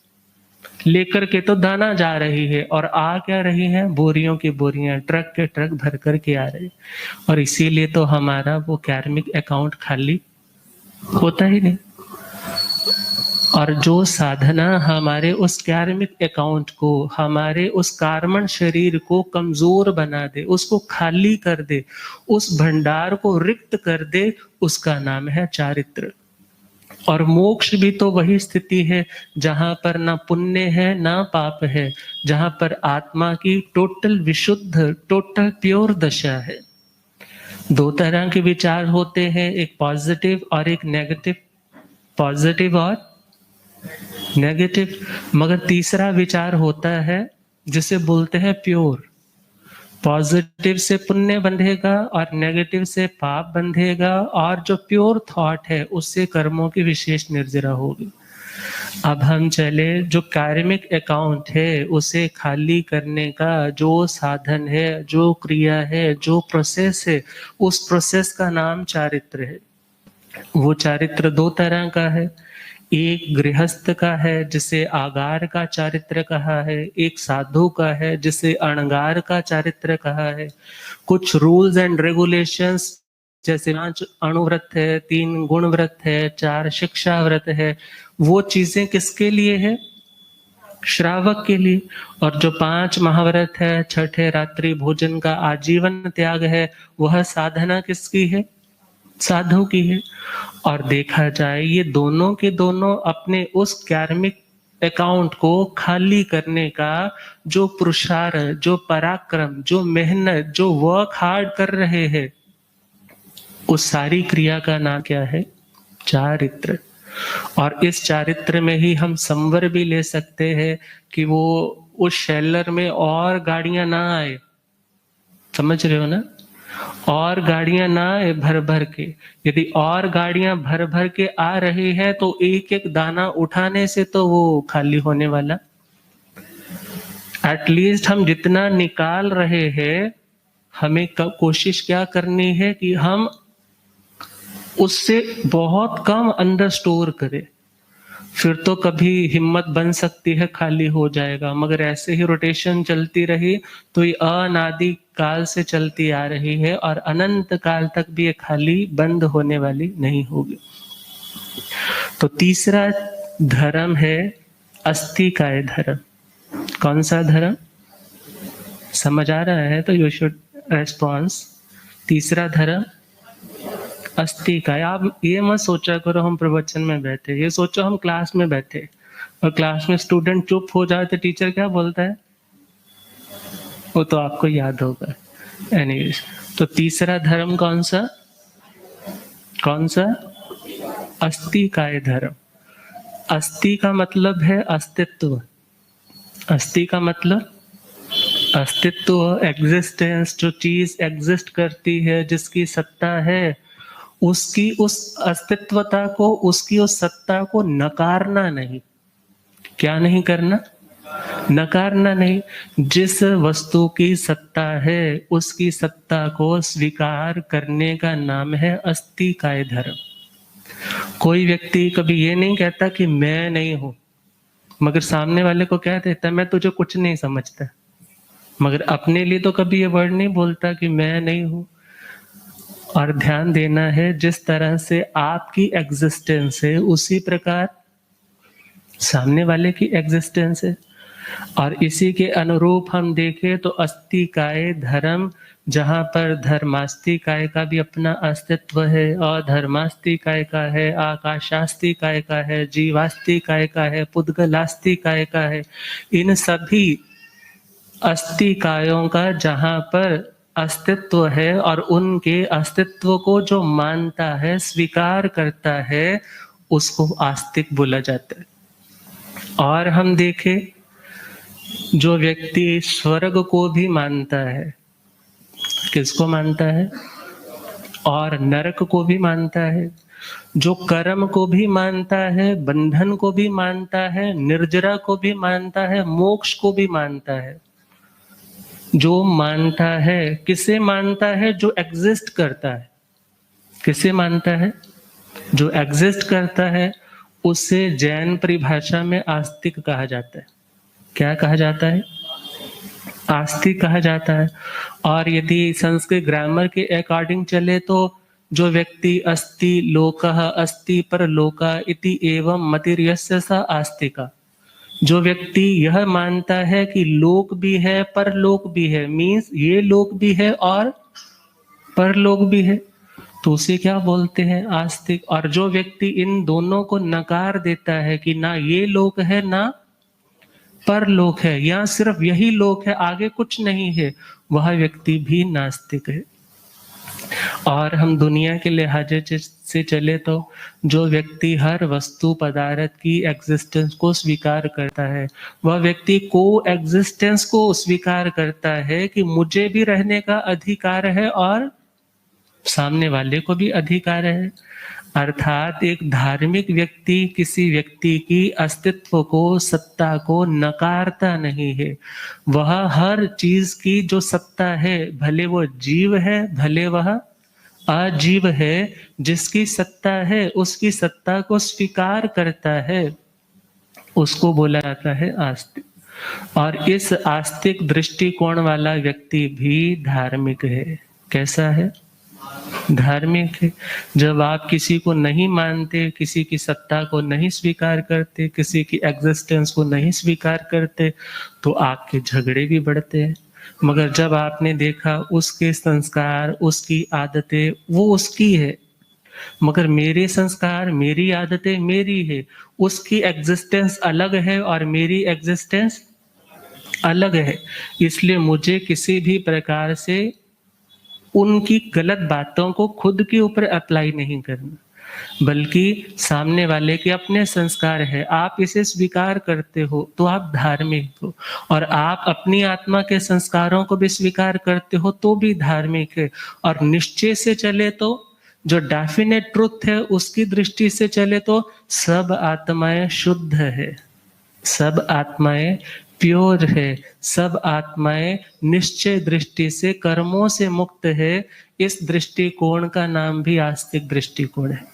लेकर के तो दाना जा रही है, और आ क्या रही है, बोरियों की बोरियां, ट्रक के ट्रक भर कर के आ रही। और इसीलिए तो हमारा वो कार्मिक अकाउंट खाली होता ही नहीं। और जो साधना हमारे उस कार्मिक अकाउंट को, हमारे उस कार्मण शरीर को कमजोर बना दे, उसको खाली कर दे, उस भंडार को रिक्त कर दे, उसका नाम है चारित्र। और मोक्ष भी तो वही स्थिति है जहां पर ना पुण्य है ना पाप है, जहां पर आत्मा की टोटल विशुद्ध, टोटल प्योर दशा है। दो तरह के विचार होते हैं, एक पॉजिटिव और एक नेगेटिव, पॉजिटिव और नेगेटिव, मगर तीसरा विचार होता है जिसे बोलते हैं प्योर। पॉजिटिव से पुण्य बंधेगा और नेगेटिव से पाप बंधेगा, और जो प्योर थॉट है उससे कर्मों की विशेष निर्जरा होगी। अब हम चले, जो कार्मिक अकाउंट है उसे खाली करने का जो साधन है, जो क्रिया है, जो प्रोसेस है, उस प्रोसेस का नाम चारित्र है। वो चारित्र दो तरह का है, एक गृहस्थ का है जिसे आगार का चारित्र कहा है, एक साधु का है जिसे अणगार का चारित्र कहा है। कुछ रूल्स एंड रेगुलेशंस जैसे 5 अणुव्रत है, 3 गुण व्रत है, 4 शिक्षा व्रत है, वो चीजें किसके लिए है, श्रावक के लिए। और जो 5 महाव्रत है, छठे रात्रि भोजन का आजीवन त्याग है, वह साधना किसकी है, साधु की है। और देखा जाए ये दोनों के दोनों अपने उस कार्मिक अकाउंट को खाली करने का जो पुरुषार्थ, जो पराक्रम, जो मेहनत, जो वर्क हार्ड कर रहे हैं, उस सारी क्रिया का नाम क्या है, चारित्र। और इस चारित्र में ही हम संवर भी ले सकते हैं कि वो उस शेलर में और गाड़ियां ना आए, समझ रहे हो ना, और गाड़ियां ना आए भर भर के। यदि और गाड़ियां भर भर के आ रही है तो एक एक दाना उठाने से तो वो खाली होने वाला। एटलीस्ट हम जितना निकाल रहे हैं, हमें कोशिश क्या करनी है कि हम उससे बहुत कम अंदर स्टोर करें। फिर तो कभी हिम्मत बन सकती है खाली हो जाएगा, मगर ऐसे ही रोटेशन चलती रही तो ये अनादि काल से चलती आ रही है, और अनंत काल तक भी ये खाली बंद होने वाली नहीं होगी। तो तीसरा धर्म है अस्थिकाय धर्म। कौन सा धर्म, समझ आ रहा है तो यू शुड रेस्पॉन्स। तीसरा धर्म अस्थिकाय। आप ये मत सोचा करो हम प्रवचन में बैठे, ये सोचो हम क्लास में बैठे और क्लास में स्टूडेंट चुप हो जाए तो टीचर क्या बोलता है, वो तो आपको याद होगा। एनीवेज, तो तीसरा धर्म कौन सा, कौन सा, अस्थिकाय धर्म। अस्थि का मतलब है अस्तित्व, अस्थि का मतलब अस्तित्व, एग्जिस्टेंस, जो चीज एग्जिस्ट करती है, जिसकी सत्ता है, उसकी उस अस्तित्वता को, उसकी उस सत्ता को नकारना नहीं। क्या नहीं करना, नकारना नहीं, जिस वस्तु की सत्ता है उसकी सत्ता को स्वीकार करने का नाम है अस्तिकाय धर्म। कोई व्यक्ति कभी ये नहीं कहता कि मैं नहीं हूं, मगर सामने वाले को कह देता मैं तुझे कुछ नहीं समझता, मगर अपने लिए तो कभी ये वर्ड नहीं बोलता कि मैं नहीं हूं। और ध्यान देना है, जिस तरह से आपकी एग्जिस्टेंस है उसी प्रकार सामने वाले की एग्जिस्टेंस है। और इसी के अनुरूप हम देखें तो अस्तिकाय धर्म, जहाँ पर धर्मास्तिकाय का भी अपना अस्तित्व है, अधर्मास्तिकाय का है, आकाशास्तिकाय का है, जीवास्तिकाय का है, पुद्गलास्तिकाय का है, इन सभी अस्तिकायों का जहाँ पर अस्तित्व है और उनके अस्तित्व को जो मानता है, स्वीकार करता है, उसको आस्तिक बोला जाता है। और हम देखें, जो व्यक्ति स्वर्ग को भी मानता है, किसको मानता है? और नरक को भी मानता है, जो कर्म को भी मानता है, बंधन को भी मानता है, निर्जरा को भी मानता है, मोक्ष को भी मानता है। जो मानता है, किसे मानता है? जो एग्जिस्ट करता है। किसे मानता है? जो एग्जिस्ट करता है, उसे जैन परिभाषा में आस्तिक कहा जाता है। क्या कहा जाता है? आस्तिक कहा जाता है। और यदि संस्कृत ग्रामर के अकॉर्डिंग चले तो जो व्यक्ति अस्ति लोकः अस्ति परलोका इति एवं मतिर्यस्य स आस्तिका, जो व्यक्ति यह मानता है कि लोक भी है परलोक भी है, मीन्स ये लोक भी है और परलोक भी है, तो उसे क्या बोलते हैं? आस्तिक। और जो व्यक्ति इन दोनों को नकार देता है कि ना ये लोक है ना परलोक है, या सिर्फ यही लोक है आगे कुछ नहीं है, वह व्यक्ति भी नास्तिक है। और हम दुनिया के लिहाज से चले तो जो व्यक्ति हर वस्तु पदार्थ की एग्जिस्टेंस को स्वीकार करता है, वह व्यक्ति को एग्जिस्टेंस को स्वीकार करता है कि मुझे भी रहने का अधिकार है और सामने वाले को भी अधिकार है। अर्थात एक धार्मिक व्यक्ति किसी व्यक्ति की अस्तित्व को, सत्ता को नकारता नहीं है। वह हर चीज की जो सत्ता है, भले वो जीव है भले वह अजीव है, जिसकी सत्ता है उसकी सत्ता को स्वीकार करता है, उसको बोला जाता है आस्तिक। और इस आस्तिक दृष्टिकोण वाला व्यक्ति भी धार्मिक है। कैसा है? धार्मिक है। जब आप किसी को नहीं मानते, किसी की सत्ता को नहीं स्वीकार करते, किसी की एग्जिस्टेंस को नहीं स्वीकार करते, तो आपके झगड़े भी बढ़ते हैं। मगर जब आपने देखा उसके संस्कार, उसकी आदतें वो उसकी है, मगर मेरे संस्कार, मेरी आदतें मेरी है, उसकी एग्जिस्टेंस अलग है और मेरी एग्जिस्टेंस अलग है, इसलिए मुझे किसी भी प्रकार से उनकी गलत बातों को खुद के ऊपर अप्लाई नहीं करना, बल्कि सामने वाले के अपने संस्कार है, आप इसे स्वीकार करते हो तो आप धार्मिक हो, और आप अपनी आत्मा के संस्कारों को भी स्वीकार करते हो तो भी धार्मिक है। और निश्चय से चले तो, जो डेफिनेट ट्रुथ है उसकी दृष्टि से चले तो सब आत्माएं शुद्ध है, सब आत्माएं प्योर है, सब आत्माएं निश्चय दृष्टि से कर्मों से मुक्त है। इस दृष्टिकोण का नाम भी आस्तिक दृष्टिकोण है।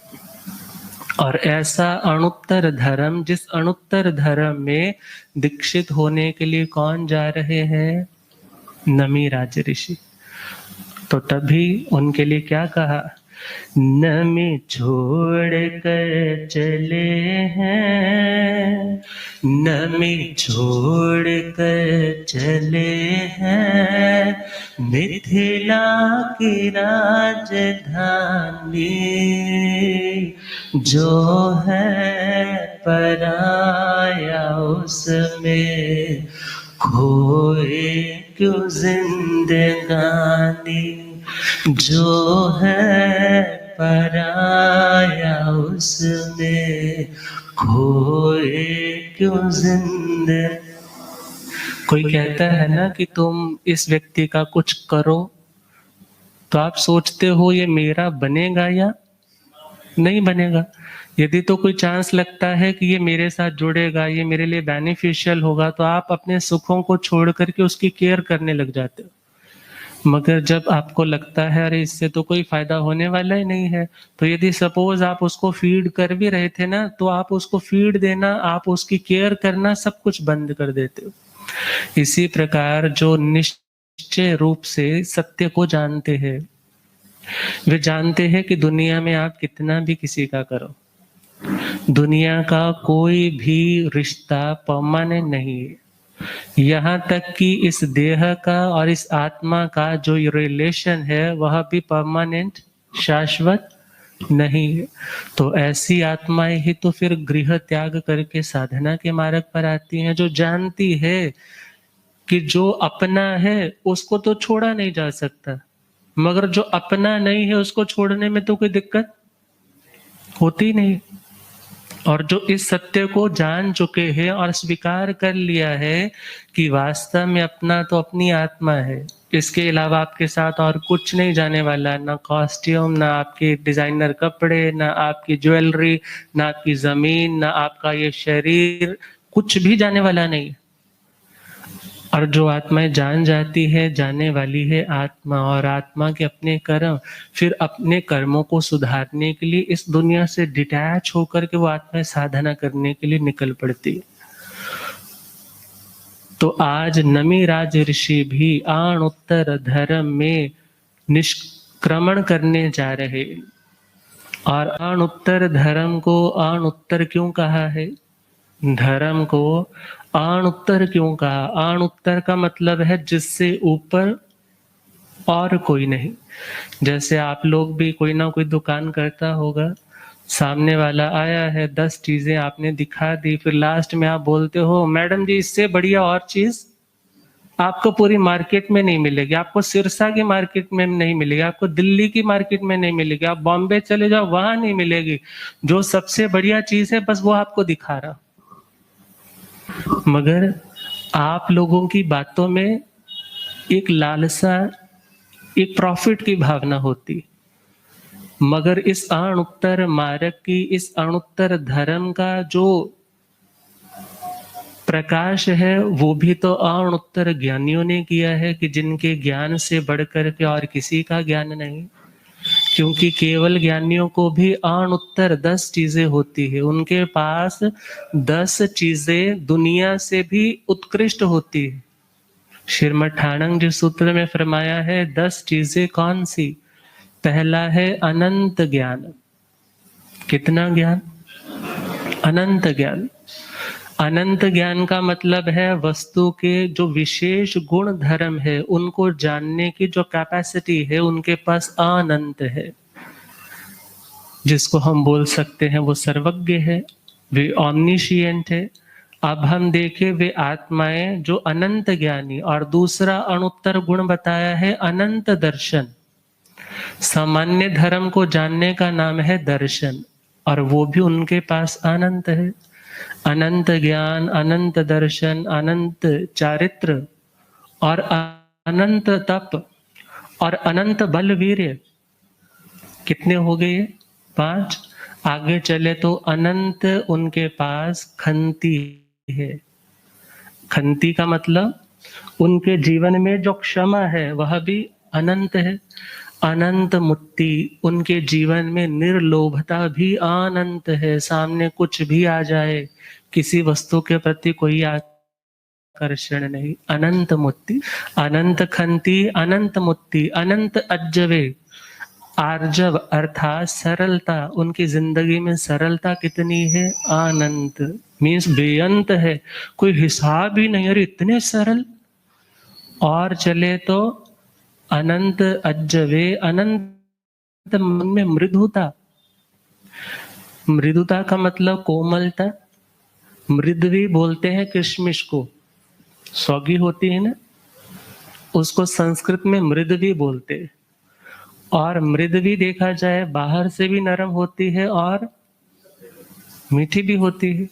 और ऐसा अणुत्तर धर्म, जिस अणुत्तर धर्म में दीक्षित होने के लिए कौन जा रहे हैं? नमिराज ऋषि। तो तभी उनके लिए क्या कहा? नमी छोड़ कर चले हैं, नमी छोड़ कर चले हैं, मिथिला की राजधानी जो है पराया उसमें खोए क्यों जिंदगानी, जो है पराया उसमें खोए क्यों जिंदगानी। कोई कहता है ना कि तुम इस व्यक्ति का कुछ करो, तो आप सोचते हो ये मेरा बनेगा या नहीं बनेगा। यदि तो कोई चांस लगता है कि ये मेरे साथ जुड़ेगा, ये मेरे लिए बेनिफिशियल होगा, तो आप अपने सुखों को छोड़ कर के उसकी केयर करने लग जाते हो। मगर जब आपको लगता है अरे इससे तो कोई फ़ायदा होने वाला ही नहीं है, तो यदि सपोज़ आप उसको फ़ीड कर भी रहे थे ना, तो आप उसको फ़ीड देना, आप उसकी केयर करना सब कुछ बंद कर देते हो। इसी प्रकार जो निश्चय रूप से सत्य को जानते हैं, वे जानते हैं कि दुनिया में आप कितना भी किसी का करो, दुनिया का कोई भी रिश्ता परमानेंट नहीं है। यहाँ तक कि इस देह का और इस आत्मा का जो रिलेशन है वह भी परमानेंट शाश्वत नहीं है। तो ऐसी आत्माएं ही तो फिर गृह त्याग करके साधना के मार्ग पर आती हैं, जो जानती है कि जो अपना है उसको तो छोड़ा नहीं जा सकता, मगर जो अपना नहीं है उसको छोड़ने में तो कोई दिक्कत होती नहीं। और जो इस सत्य को जान चुके हैं और स्वीकार कर लिया है कि वास्तव में अपना तो अपनी आत्मा है, इसके अलावा आपके साथ और कुछ नहीं जाने वाला, ना कॉस्ट्यूम, ना आपके डिजाइनर कपड़े, ना आपकी ज्वेलरी, ना आपकी जमीन, ना आपका ये शरीर, कुछ भी जाने वाला नहीं। और जो आत्माएं जान जाती है, जाने वाली है आत्मा, और आत्मा के अपने कर्म, फिर अपने कर्मों को सुधारने के लिए इस दुनिया से डिटैच होकर के वो आत्माएं साधना करने के लिए निकल पड़ती है। तो आज नमी राज ऋषि भी आणुत्तर धर्म में निष्क्रमण करने जा रहे। और आणुत्तर धर्म को आणुत्तर क्यों कहा है? धर्म को आणुत्तर क्यों कहा? आणुत्तर का मतलब है जिससे ऊपर और कोई नहीं। जैसे आप लोग भी कोई ना कोई दुकान करता होगा, सामने वाला आया है, 10 चीजें आपने दिखा दी, फिर लास्ट में आप बोलते हो मैडम जी इससे बढ़िया और चीज आपको पूरी मार्केट में नहीं मिलेगी, आपको सिरसा की मार्केट में नहीं मिलेगी, आपको दिल्ली की मार्केट में नहीं मिलेगी, आप बॉम्बे चले जाओ वहां नहीं मिलेगी। जो सबसे बढ़िया चीज है बस वो आपको दिखा रहा। मगर आप लोगों की बातों में एक लालसा, एक प्रॉफिट की भावना होती, मगर इस अणुत्तर मार्ग की, इस अणुत्तर धर्म का जो प्रकाश है वो भी तो अणुत्तर ज्ञानियों ने किया है, कि जिनके ज्ञान से बढ़कर के और किसी का ज्ञान नहीं। क्योंकि केवल ज्ञानियों को भी अणुत्तर 10 चीजें होती है, उनके पास 10 चीजें दुनिया से भी उत्कृष्ट होती है। श्रीमद् ठाणंग जी सूत्र में फरमाया है 10 चीजें कौन सी? पहला है अनंत ज्ञान। कितना ज्ञान? अनंत ज्ञान। अनंत ज्ञान का मतलब है वस्तु के जो विशेष गुण धर्म है उनको जानने की जो कैपेसिटी है उनके पास अनंत है, जिसको हम बोल सकते हैं वो सर्वज्ञ है, वे ऑमनिशिएंट है। अब हम देखें वे आत्माएं जो अनंत ज्ञानी, और दूसरा अणुत्तर गुण बताया है अनंत दर्शन। सामान्य धर्म को जानने का नाम है दर्शन, और वो भी उनके पास अनंत है। अनंत ज्ञान, अनंत दर्शन, अनंत चारित्र, और अनंत तप, और अनंत बल वीर्य। कितने हो गए? 5। आगे चले तो अनंत उनके पास खंती है। खंती का मतलब उनके जीवन में जो क्षमा है वह भी अनंत है। अनंत मुक्ति, उनके जीवन में निर्लोभता भी अनंत है। सामने कुछ भी आ जाए, किसी वस्तु के प्रति कोई आकर्षण नहीं। अनंत मुक्ति, अनंत खंती, अनंत मुक्ति, अनंत अज्जवे। आर्जव अर्थात सरलता, उनकी जिंदगी में सरलता कितनी है? अनंत, मीन्स बेअंत है, कोई हिसाब ही नहीं, अरे इतने सरल। और चले तो अनंत अज्जवे, अनंत मन में मृदुता। मृदुता का मतलब कोमलता। मृदवी बोलते हैं किशमिश को, सौगी होती है ना, उसको संस्कृत में मृदवी बोलते हैं। और मृदवी देखा जाए बाहर से भी नरम होती है और मीठी भी होती है।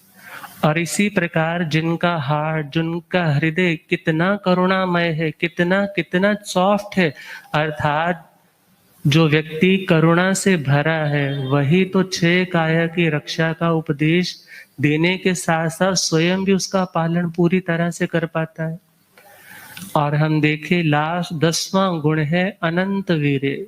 और इसी प्रकार जिनका हार्ट, जिनका हृदय कितना करुणामय है, कितना कितना सॉफ्ट है, अर्थात जो व्यक्ति करुणा से भरा है वही तो 6 काया की रक्षा का उपदेश देने के साथ साथ स्वयं भी उसका पालन पूरी तरह से कर पाता है। और हम देखें लास्ट 10वां गुण है अनंत वीर्य,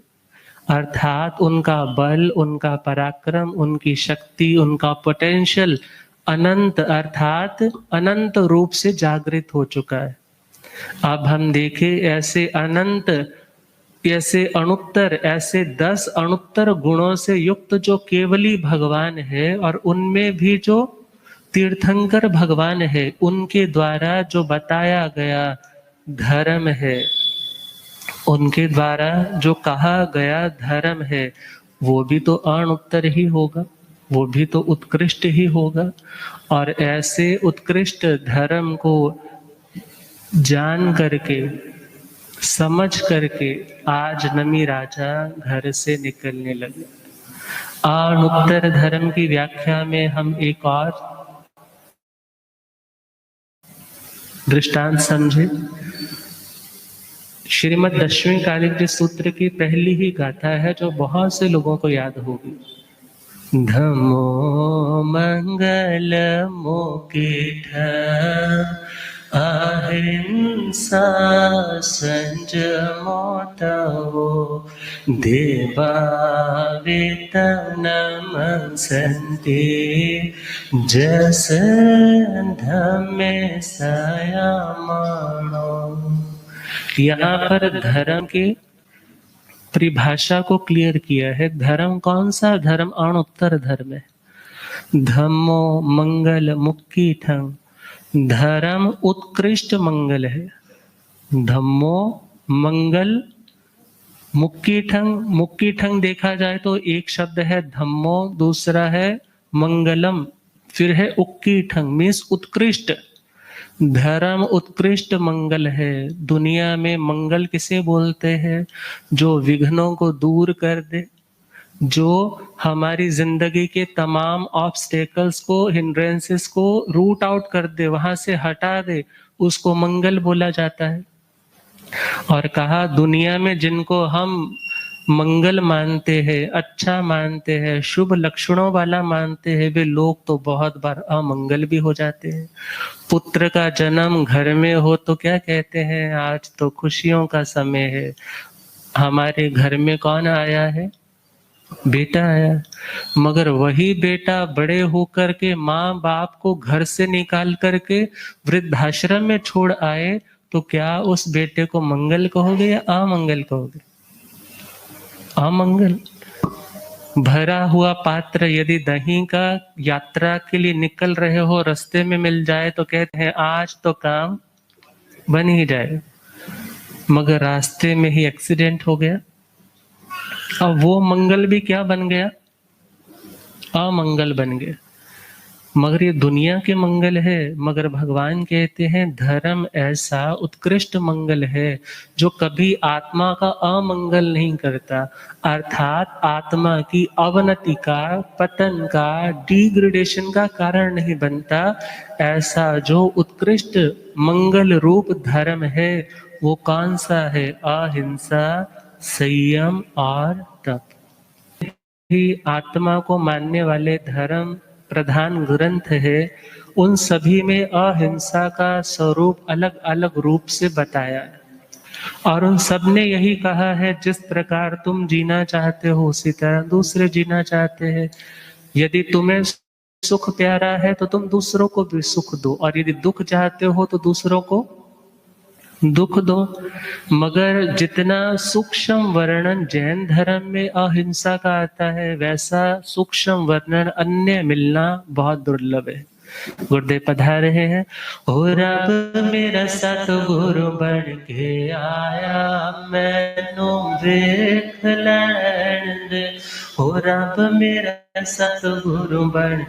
अर्थात उनका बल, उनका पराक्रम, उनकी शक्ति, उनका पोटेंशियल अनंत अर्थात अनंत रूप से जागृत हो चुका है। अब हम देखें ऐसे अनंत, ऐसे अणुत्तर, ऐसे 10 अणुत्तर गुणों से युक्त जो केवली भगवान है, और उनमें भी जो तीर्थंकर भगवान है उनके द्वारा जो बताया गया धर्म है, उनके द्वारा जो कहा गया धर्म है, वो भी तो अणुत्तर ही होगा, वो भी तो उत्कृष्ट ही होगा। और ऐसे उत्कृष्ट धर्म को जान करके, समझ करके आज नमी राजा घर से निकलने लगे। अणुत्तर धर्म की व्याख्या में हम एक और दृष्टांत समझे। श्रीमद् दशवीं कालिंदी सूत्र की पहली ही गाथा है जो बहुत से लोगों को याद होगी। धम्मो मंगल मुकिठ अहिंसा संयमो तवो देवा नमस्ते जस धम्मे संयमो। यहाँ पर धर्म के परिभाषा को क्लियर किया है। धर्म कौन सा धर्म? अणुत्तर धर्म है। धम्मो मंगल मुक्कीठं, धर्म उत्कृष्ट मंगल है। धम्मो मंगल मुक्कीठं, मुक्कीठं देखा जाए तो एक शब्द है धम्मो, दूसरा है मंगलम, फिर है उक्कीठं मीन्स उत्कृष्ट। धर्म उत्कृष्ट मंगल है। दुनिया में मंगल किसे बोलते हैं? जो विघ्नों को दूर कर दे, जो हमारी जिंदगी के तमाम ऑब्स्टेकल्स को, हिंड्रेंसेस को रूट आउट कर दे, वहां से हटा दे, उसको मंगल बोला जाता है। और कहा दुनिया में जिनको हम मंगल मानते हैं, अच्छा मानते हैं, शुभ लक्षणों वाला मानते हैं, वे लोग तो बहुत बार अमंगल भी हो जाते हैं। पुत्र का जन्म घर में हो तो क्या कहते हैं? आज तो खुशियों का समय है, हमारे घर में कौन आया है? बेटा आया। मगर वही बेटा बड़े होकर के माँ बाप को घर से निकाल करके वृद्धाश्रम में छोड़ आए तो क्या उस बेटे को मंगल कहोगे या अमंगल कहोगे? अमंगल। भरा हुआ पात्र यदि दही का यात्रा के लिए निकल रहे हो, रास्ते में मिल जाए तो कहते हैं आज तो काम बन ही जाए, मगर रास्ते में ही एक्सीडेंट हो गया। अब वो मंगल भी क्या बन गया? अमंगल बन गया। मगर ये दुनिया के मंगल है। मगर भगवान कहते हैं धर्म ऐसा उत्कृष्ट मंगल है जो कभी आत्मा का अमंगल नहीं करता, अर्थात आत्मा की अवनति का, पतन का, डिग्रेडेशन का कारण नहीं बनता। ऐसा जो उत्कृष्ट मंगल रूप धर्म है वो कौन सा है? अहिंसा, संयम और तप। ही आत्मा को मानने वाले धर्म प्रधान ग्रंथ है। उन सभी में अहिंसा का स्वरूप अलग अलग रूप से बताया है, और उन सब ने यही कहा है जिस प्रकार तुम जीना चाहते हो उसी तरह दूसरे जीना चाहते हैं। यदि तुम्हें सुख प्यारा है तो तुम दूसरों को भी सुख दो, और यदि दुख चाहते हो तो दूसरों को दुख दो। मगर जितना सूक्ष्म वर्णन जैन धर्म में अहिंसा का आता है, वैसा सूक्ष्म वर्णन अन्य मिलना बहुत दुर्लभ है। गुरुदेव पधार रहे हैं। हो रब मेरा सतगुरु बन के आया, मैनू वेख लैण दे। हो रब मेरा सतगुरु बन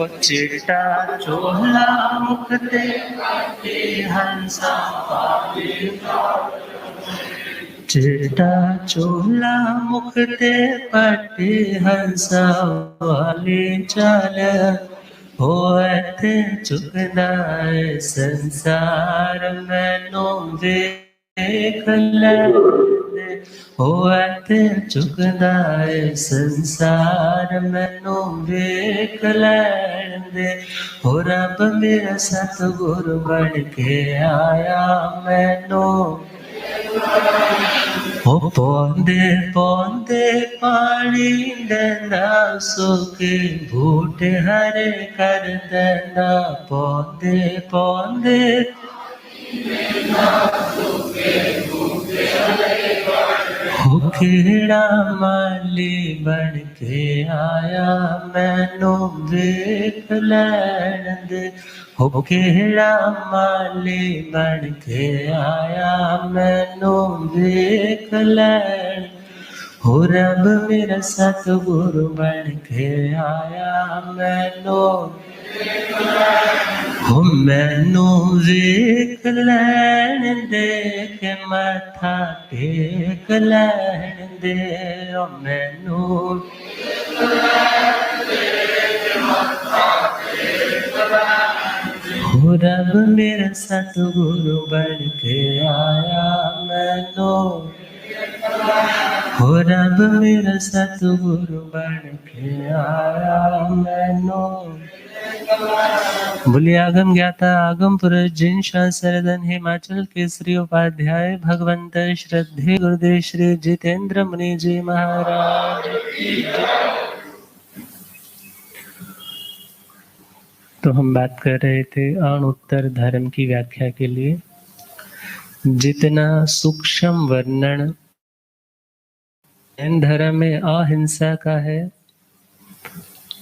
ओ चिट्टा चोला मुखते हंसा चिट्टा चोला मुखते पट्टे हंसा वाले चाल होत चुकना संसार मैनो देख ले होत चुकना संसार मैनो देख ले हो रब मेरा सतगुरु बन के आया मैनो हो पौंदे पौंदे पानी देना सुखे बूटे हरे कर देना पौंदे पौंदे हो खेड़ा माली बन के आया मैनू देख लैण दे हो खेड़ा माली बन के आया मैनू देख लैण हो रब मेरा सतगुरु बन के आया मैनू हो मैनू देख लैण दे के मथा टेक लैण दे ओ मैनू हो रब मेरा सतगुरु बन के आया मैनू हो रब मेरा सतगुरु बन के आया मैनू बोलिए आगम ज्ञाता आगम पुरुष जिन सरदन हिमाचल केसरी उपाध्याय भगवंत श्रद्धे गुरुदेव श्री जितेंद्र मुनि जी महाराज। तो हम बात कर रहे थे अण उत्तर धर्म की व्याख्या के लिए। जितना सूक्ष्म वर्णन जैन धर्म में अहिंसा का है,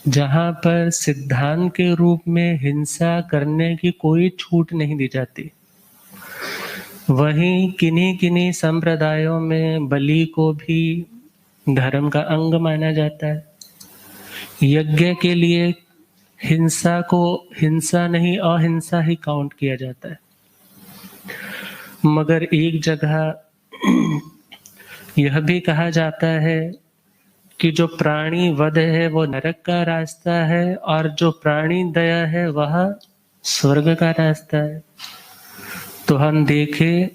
जहां पर सिद्धांत के रूप में हिंसा करने की कोई छूट नहीं दी जाती, वहीं किन्हीं किन्हीं संप्रदायों में बलि को भी धर्म का अंग माना जाता है। यज्ञ के लिए हिंसा को हिंसा नहीं अहिंसा ही काउंट किया जाता है। मगर एक जगह यह भी कहा जाता है कि जो प्राणी वध है वो नरक का रास्ता है और जो प्राणी दया है वह स्वर्ग का रास्ता है। तो हम देखें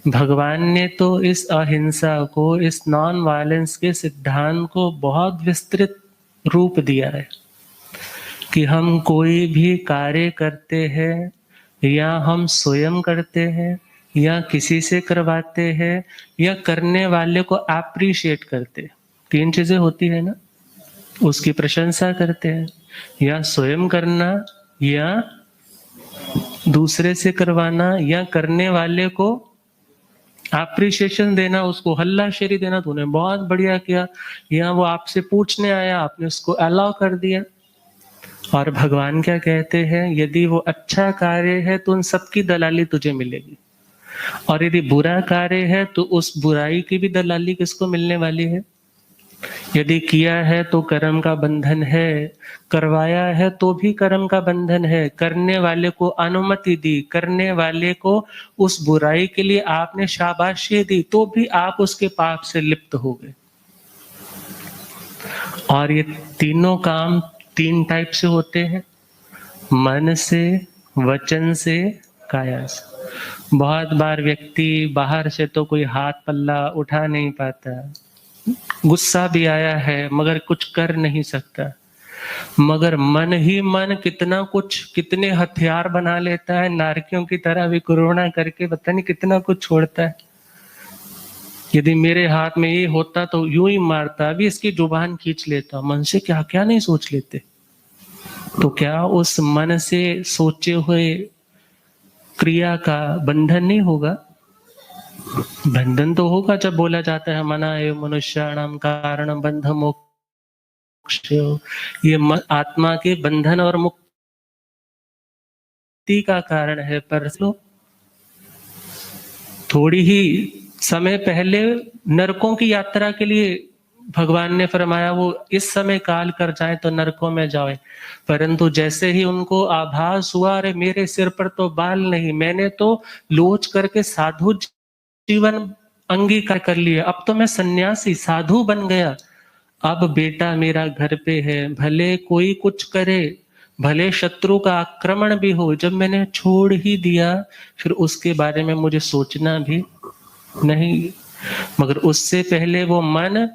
भगवान ने तो इस अहिंसा को, इस नॉन वायलेंस के सिद्धांत को बहुत विस्तृत रूप दिया है कि हम कोई भी कार्य करते हैं या हम स्वयं करते हैं या किसी से करवाते हैं या करने वाले को अप्रिशिएट करते हैं, तीन चीजें होती है ना, उसकी प्रशंसा करते हैं, या स्वयं करना या दूसरे से करवाना या करने वाले को अप्रिशिएशन देना, उसको हल्लाशेरी देना, तूने बहुत बढ़िया किया, या वो आपसे पूछने आया आपने उसको अलाउ कर दिया। और भगवान क्या कहते हैं, यदि वो अच्छा कार्य है तो उन सबकी दलाली तुझे मिलेगी, और यदि बुरा कार्य है तो उस बुराई की भी दलाली किसको मिलने वाली है। यदि किया है तो कर्म का बंधन है, करवाया है तो भी कर्म का बंधन है, करने वाले को अनुमति दी, करने वाले को उस बुराई के लिए आपने शाबाशी दी तो भी आप उसके पाप से लिप्त हो गए। और ये तीनों काम तीन टाइप से होते हैं, मन से, वचन से, काया से। बहुत बार व्यक्ति बाहर से तो कोई हाथ पल्ला उठा नहीं पाता, गुस्सा भी आया है मगर कुछ कर नहीं सकता, मगर मन ही मन कितना कुछ, कितने हथियार बना लेता है, नारकियों की तरह विकुरुणा करके पता नहीं कितना कुछ छोड़ता है। यदि मेरे हाथ में ये होता तो यूं ही मारता, अभी इसकी जुबान खींच लेता, मन से क्या क्या नहीं सोच लेते। तो क्या उस मन से सोचे हुए क्रिया का बंधन नहीं होगा? बंधन तो होगा। जब बोला जाता है मना एव मनुष्याणाम कारणम बंध मोक्ष, ये आत्मा के बंधन और मुक्ति का कारण है। पर थोड़ी ही समय पहले नरकों की यात्रा के लिए भगवान ने फरमाया वो इस समय काल कर जाए तो नरकों में जाए, परंतु जैसे ही उनको आभास हुआ अरे मेरे सिर पर तो बाल नहीं, मैंने तो लोच करके साधु जीवन अंगीकार कर लिया, अब तो मैं सन्यासी साधु बन गया, अब बेटा मेरा घर पे है, भले कोई कुछ करे, भले शत्रु का आक्रमण भी हो, जब मैंने छोड़ ही दिया फिर उसके बारे में मुझे सोचना भी नहीं। मगर उससे पहले वो मन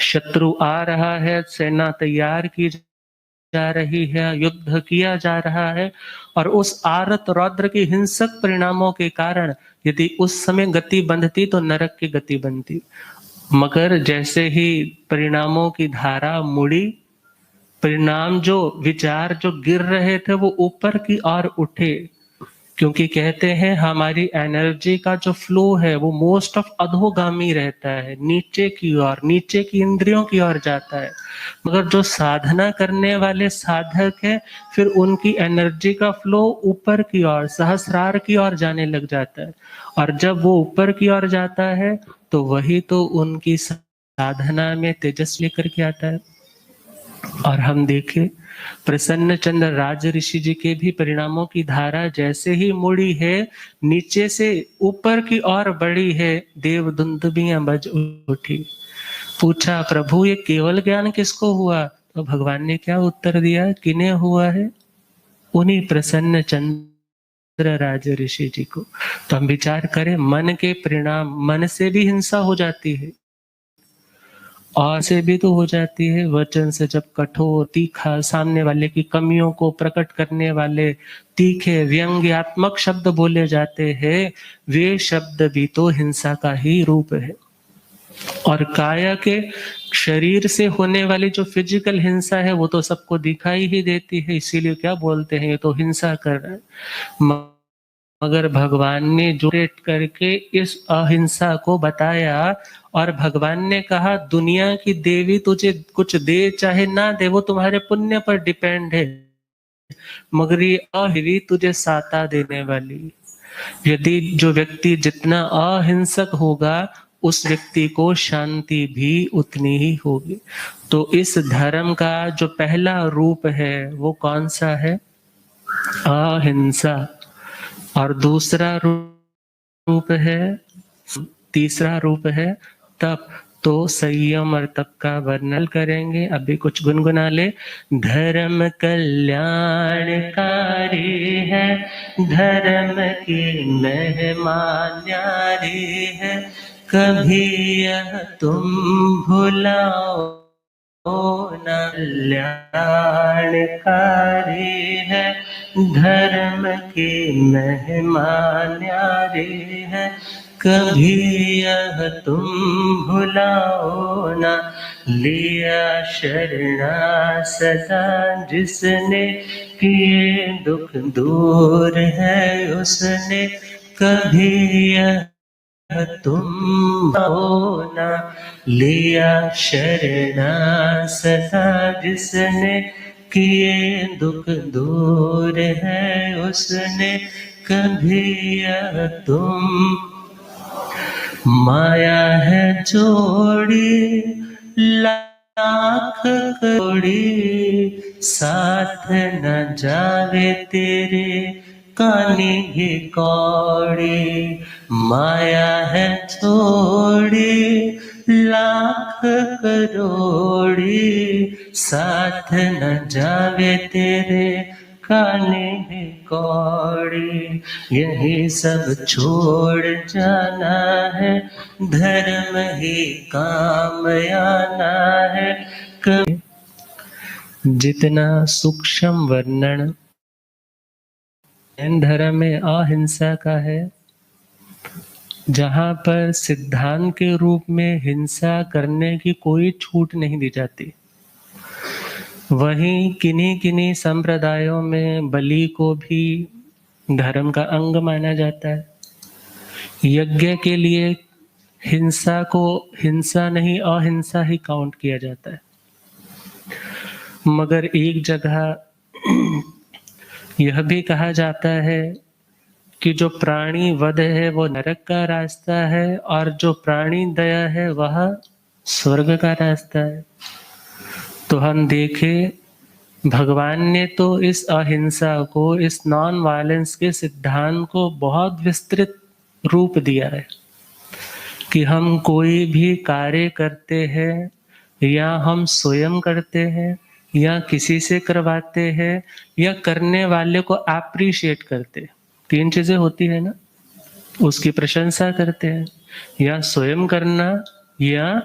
शत्रु आ रहा है, सेना तैयार की जा रही है, युद्ध किया जा रहा है, और उस आरत रौद्र की हिंसक परिणामों के कारण यदि उस समय गति बंधती तो नरक की गति बनती। मगर जैसे ही परिणामों की धारा मुड़ी, परिणाम जो विचार जो गिर रहे थे वो ऊपर की ओर उठे, क्योंकि कहते हैं हमारी एनर्जी का जो फ्लो है वो मोस्ट ऑफ अधोगामी रहता है, नीचे की ओर, नीचे की इंद्रियों की ओर जाता है। मगर जो साधना करने वाले साधक है फिर उनकी एनर्जी का फ्लो ऊपर की ओर, सहस्रार की ओर जाने लग जाता है, और जब वो ऊपर की ओर जाता है तो वही तो उनकी साधना में तेजस लेकर के आता है। और हम देखें प्रसन्न चंद्र राज ऋषि जी के भी परिणामों की धारा जैसे ही मुड़ी है, नीचे से ऊपर की ओर बढ़ी है, देव दुंदुभियां बज उठी। पूछा प्रभु ये केवल ज्ञान किसको हुआ? तो भगवान ने क्या उत्तर दिया, किन्हें हुआ है? उन्हीं प्रसन्न चंद्र राज ऋषि जी को। तो हम विचार करें, मन के परिणाम, मन से भी हिंसा हो जाती है और से भी तो हो जाती है, वचन से जब कठोर तीखा सामने वाले की कमियों को प्रकट करने वाले तीखे व्यंग्यात्मक शब्द बोले जाते हैं, वे शब्द भी तो हिंसा का ही रूप है। और काया के शरीर से होने वाली जो फिजिकल हिंसा है वो तो सबको दिखाई ही देती है, इसीलिए क्या बोलते हैं ये तो हिंसा कर रहा है। मगर भगवान ने जोड़ेट करके इस अहिंसा को बताया, और भगवान ने कहा दुनिया की देवी तुझे कुछ दे चाहे ना दे वो तुम्हारे पुण्य पर डिपेंड है, मगर ये अहिंसा तुझे साता देने वाली। यदि जो व्यक्ति जितना अहिंसक होगा उस व्यक्ति को शांति भी उतनी ही होगी। तो इस धर्म का जो पहला रूप है वो कौन सा है? अहिंसा। और दूसरा रूप है, तीसरा रूप है तप। तो संयम और तप का वर्णन करेंगे, अभी कुछ गुनगुना ले। धर्म कल्याणकारी है, धर्म की महिमा न्यारी है, कभी यह तुम भुलाओ न, कल्याणकारी है, धर्म की महिमा न्यारी है, कभी यह तुम भुलाओ न, लिया शरणा सदा जिसने, किए दुख दूर है उसने, कभी यह तुम हो ना, लिया शरणा सदा जिसने, किए दुख दूर है उसने, कभी यह तुम। माया है जोड़ी लाख करोड़ी, साथ न जावे तेरे कानी भी कौड़ी। माया है जोड़ी लाख करोड़ी, साथ न जावे तेरे काने भी कौड़ी। यही सब छोड़ जाना है, धर्म ही काम आना है। जितना सूक्ष्म वर्णन धर्म में अहिंसा का है, जहाँ पर सिद्धांत के रूप में हिंसा करने की कोई छूट नहीं दी जाती, वहीं किन्हीं किन्हीं संप्रदायों में बलि को भी धर्म का अंग माना जाता है। यज्ञ के लिए हिंसा को हिंसा नहीं अहिंसा ही काउंट किया जाता है। मगर एक जगह यह भी कहा जाता है कि जो प्राणी वध है वो नरक का रास्ता है, और जो प्राणी दया है वह स्वर्ग का रास्ता है। तो हम देखें, भगवान ने तो इस अहिंसा को, इस नॉन वायलेंस के सिद्धांत को बहुत विस्तृत रूप दिया है कि हम कोई भी कार्य करते हैं, या हम स्वयं करते हैं, या किसी से करवाते हैं, या करने वाले को अप्रिशिएट करते हैं। 3 चीजें होती है ना, उसकी प्रशंसा करते हैं, या स्वयं करना, या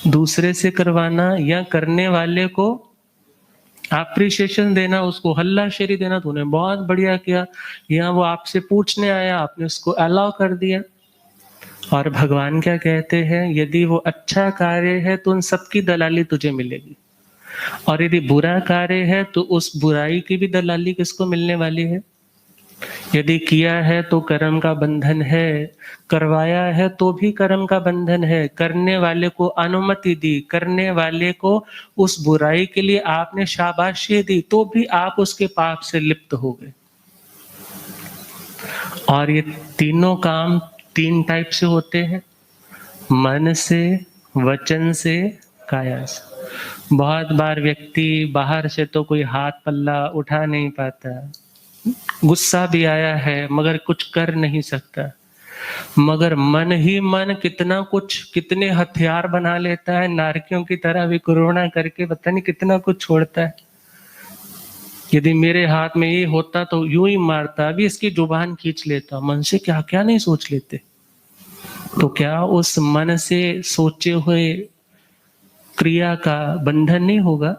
दूसरे से करवाना, या करने वाले को अप्रिशिएशन देना, उसको हल्लाशेरी देना, तूने बहुत बढ़िया किया, या वो आपसे पूछने आया, आपने उसको अलाउ कर दिया। और भगवान क्या कहते हैं, यदि वो अच्छा कार्य है तो उन सबकी दलाली तुझे मिलेगी, और यदि बुरा कार्य है तो उस बुराई की भी दलाली किसको मिलने वाली है। यदि किया है तो कर्म का बंधन है, करवाया है तो भी कर्म का बंधन है, करने वाले को अनुमति दी, करने वाले को उस बुराई के लिए आपने शाबाशी दी, तो भी आप उसके पाप से लिप्त हो गए। और ये तीनों काम 3 टाइप से होते हैं, मन से, वचन से, काया से। बहुत बार व्यक्ति बाहर से तो कोई हाथ पल्ला उठा नहीं पाता, गुस्सा भी आया है मगर कुछ कर नहीं सकता, मगर मन ही मन कितना कुछ, कितने हथियार बना लेता है, नारकियों की तरह विकुरुणा करके पता नहीं कितना कुछ छोड़ता है। यदि मेरे हाथ में ये होता तो यूं ही मारता, अभी इसकी जुबान खींच लेता। मन से क्या क्या नहीं सोच लेते। तो क्या उस मन से सोचे हुए क्रिया का बंधन नहीं होगा?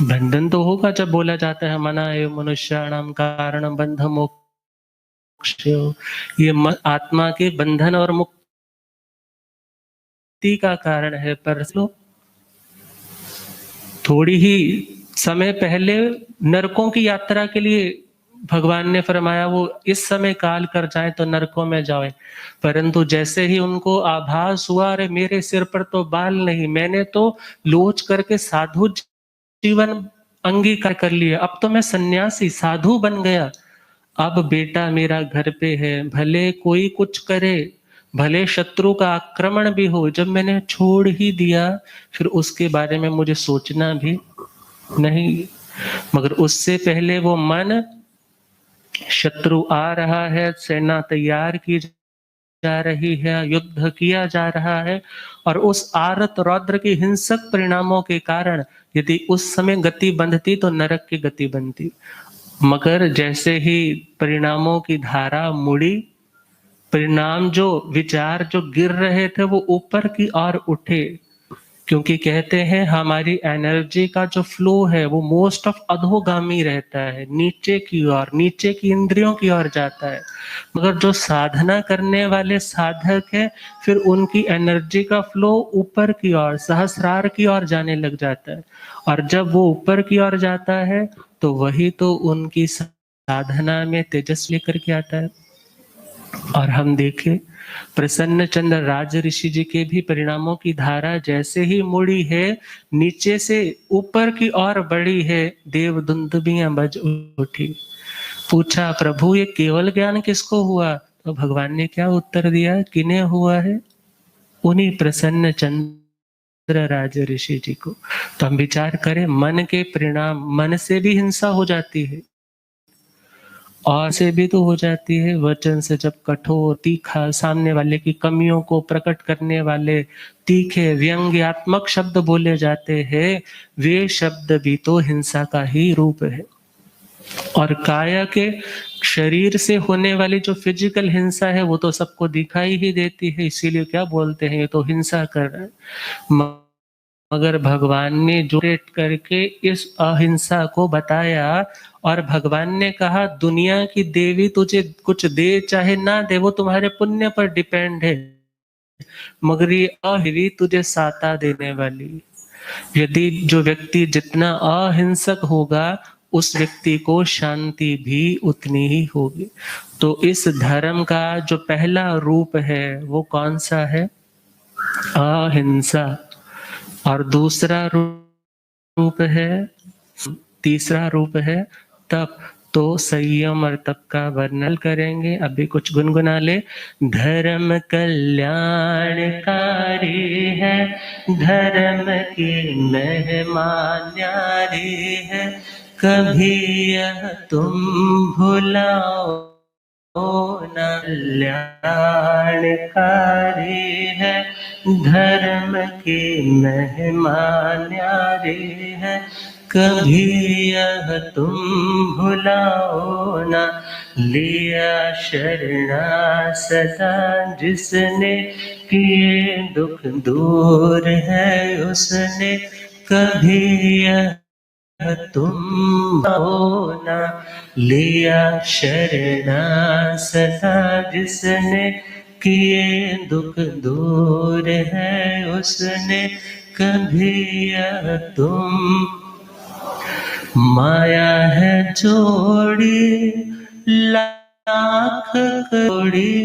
बंधन तो होगा। जब बोला जाता है मना एव मनुष्याणाम कारणम बंध मोक्ष, ये आत्मा के बंधन और मुक्ति का कारण है। पर थोड़ी ही समय पहले नरकों की यात्रा के लिए भगवान ने फरमाया वो इस समय काल कर जाए तो नरकों में जाए, परंतु जैसे ही उनको आभास हुआ अरे मेरे सिर पर तो बाल नहीं, मैंने तो लोच करके साधु जीवन अंगीकार कर लिया, अब तो मैं सन्यासी साधु बन गया, अब बेटा मेरा घर पे है, भले कोई कुछ करे, भले शत्रु का आक्रमण भी हो, जब मैंने छोड़ ही दिया फिर उसके बारे में मुझे सोचना भी नहीं। मगर उससे पहले वो मन, शत्रु आ रहा है, सेना तैयार की जा रही है, युद्ध किया जा रहा है, और उस आरत रौद्र के हिंसक परिणामों के कारण यदि उस समय गति बंधती तो नरक की गति बनती। मगर जैसे ही परिणामों की धारा मुड़ी, परिणाम जो विचार जो गिर रहे थे वो ऊपर की ओर उठे, क्योंकि कहते हैं हमारी एनर्जी का जो फ्लो है वो मोस्ट ऑफ अधोगामी रहता है, नीचे की ओर, नीचे की इंद्रियों की ओर जाता है। मगर जो साधना करने वाले साधक है फिर उनकी एनर्जी का फ्लो ऊपर की ओर, सहस्रार की ओर जाने लग जाता है, और जब वो ऊपर की ओर जाता है तो वही तो उनकी साधना में तेजस्वी लेकर के आता है। और हम देखें प्रसन्न चंद्र राज ऋषि जी के भी परिणामों की धारा जैसे ही मुड़ी है, नीचे से ऊपर की ओर बढ़ी है, देव दुंदुभियां बज उठी। पूछा प्रभु ये केवल ज्ञान किसको हुआ? तो भगवान ने क्या उत्तर दिया, किन्हें हुआ है? उन्हीं प्रसन्न चंद्र राज ऋषि जी को। तो हम विचार करें, मन के परिणाम, मन से भी हिंसा हो जाती है और से भी तो हो जाती है। वचन से जब कठोर, तीखा, सामने वाले की कमियों को प्रकट करने वाले तीखे व्यंग्यात्मक शब्द बोले जाते हैं, वे शब्द भी तो हिंसा का ही रूप है। और काया के शरीर से होने वाली जो फिजिकल हिंसा है वो तो सबको दिखाई ही देती है, इसीलिए क्या बोलते हैं, ये तो हिंसा कर रहा है। मगर भगवान ने जोरेट करके इस अहिंसा को बताया, और भगवान ने कहा दुनिया की देवी तुझे कुछ दे चाहे ना दे वो तुम्हारे पुण्य पर डिपेंड है, मगर ये अहिंसा तुझे साता देने वाली। यदि जो व्यक्ति जितना अहिंसक होगा उस व्यक्ति को शांति भी उतनी ही होगी। तो इस धर्म का जो पहला रूप है वो कौन सा है? अहिंसा। और दूसरा रूप है, तीसरा रूप है तप। तो संयम और तप का वर्णन करेंगे। अभी कुछ गुनगुना ले। धर्म कल्याणकारी है, धर्म की महिमा न्यारी है, कभी यह तुम भुलाओ न। कल्याणकारी है, धर्म की महिमा न्यारी है, कभी यह तुम भुलाओ न। लिया शरणा सदा जिसने, किए दुख दूर है उसने, कभी यह तुम हो न। लिया शरणा सदा जिसने, किए दुख दूर है उसने, कभी यह तुम। माया है जोड़ी लाख करोड़ी,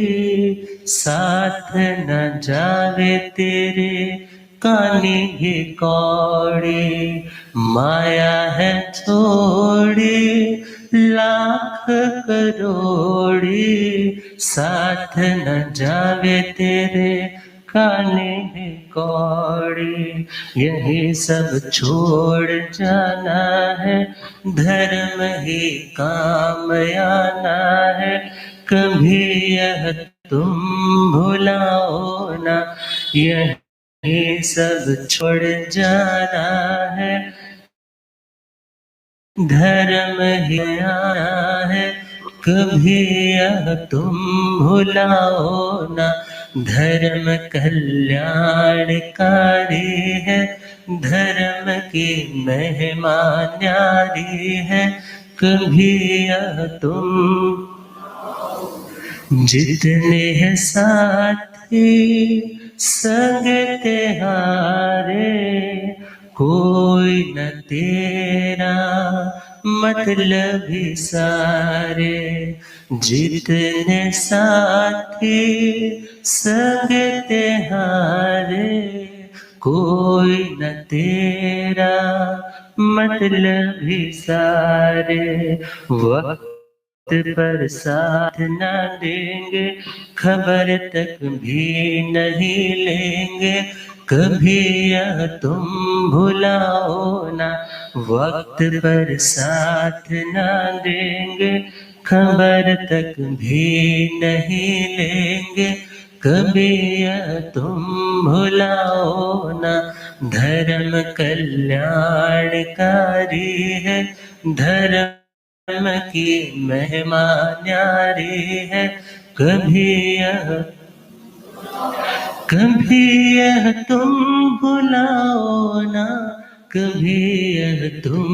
साथ न जावे तेरे कानी ही कौड़ी। माया है जोड़ी लाख करोड़ी, साथ न जावे तेरे काने में कौड़ी। यही सब छोड़ जाना है, धर्म ही काम आना है, कभी यह तुम भुलाओ ना। यही सब छोड़ जाना है, धर्म ही आना है, कभी यह तुम भुलाओ ना। धर्म कल्याणकारी है, धर्म की महिमा न्यारी है, कभी यह तुम। जितने हैं साथी संग तेहारे, कोई न तेरा मतलबी सारे। जितने साथी संग तेहारे, कोई न तेरा मतलबी सारे। वक्त पर साथ न देंगे, खबर तक भी नहीं लेंगे, कभी यह तुम भुलाओ ना। वक्त पर साथ न देंगे, खबर तक भी नहीं लेंगे, कभी यह तुम भुलाओ ना। धर्म कल्याणकारी है, धर्म की महिमा न्यारी है, कभी यह तुम भुलाओ ना। कभी यह तुम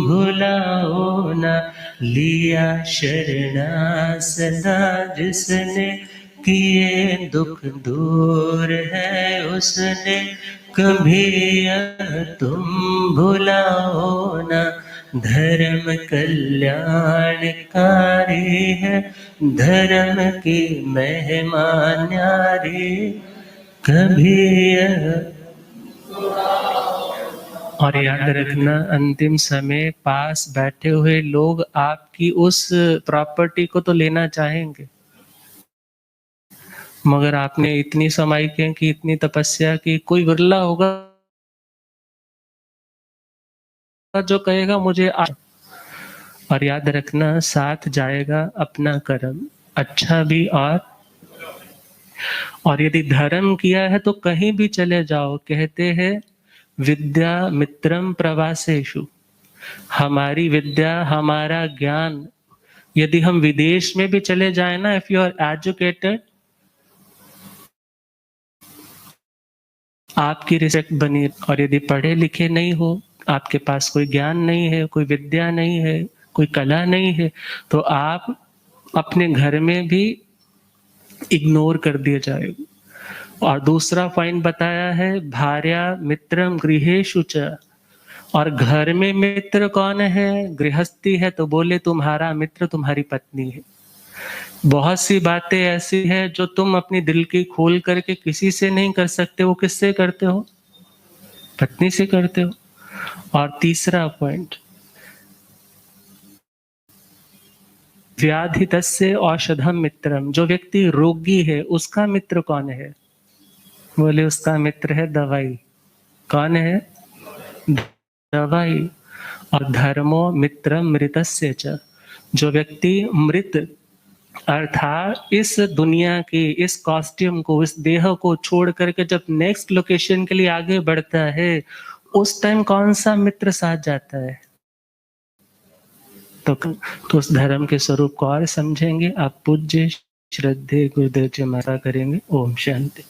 भुलाओ ना। लिया शरणा सदा जिसने, किए दुख दूर है उसने, कभी यह तुम भुलाओ ना। धर्म कल्याणकारी है, धर्म की महिमा न्यारी, कभी यह। और याद रखना, अंतिम समय पास बैठे हुए लोग आपकी उस प्रॉपर्टी को तो लेना चाहेंगे, मगर आपने इतनी समाई की, इतनी तपस्या की, कोई विरला होगा जो कहेगा मुझे और याद रखना, साथ जाएगा अपना कर्म, अच्छा भी। और यदि धर्म किया है तो कहीं भी चले जाओ, कहते हैं विद्या मित्रम प्रवासेषु। हमारी विद्या, हमारा ज्ञान, यदि हम विदेश में भी चले जाए ना, इफ यू आर एजुकेटेड, आपकी रिस्पेक्ट बनी। और यदि पढ़े लिखे नहीं हो, आपके पास कोई ज्ञान नहीं है, कोई विद्या नहीं है, कोई कला नहीं है, तो आप अपने घर में भी इग्नोर कर दिए जाएगा। और दूसरा पॉइंट बताया है, भार्या मित्रम गृहेषु च। और घर में मित्र कौन है? गृहस्थी है, तो बोले तुम्हारा मित्र तुम्हारी पत्नी है। बहुत सी बातें ऐसी है जो तुम अपनी दिल की खोल करके किसी से नहीं कर सकते, वो किससे करते हो? पत्नी से करते हो। और तीसरा पॉइंट, व्याधितस्य औषधम मित्रम, जो व्यक्ति रोगी है उसका मित्र कौन है? बोले उसका मित्र है दवाई। कौन है? दवाई। और धर्मो मित्र मृतस्य च, जो व्यक्ति मृत अर्थात इस दुनिया के इस कॉस्ट्यूम को, इस देह को छोड़ करके जब नेक्स्ट लोकेशन के लिए आगे बढ़ता है, उस टाइम कौन सा मित्र साथ जाता है? तो उस धर्म के स्वरूप को और समझेंगे। आप पूज्य श्रद्धेय गुरुदेव जी महाराज करेंगे। ओम शांति।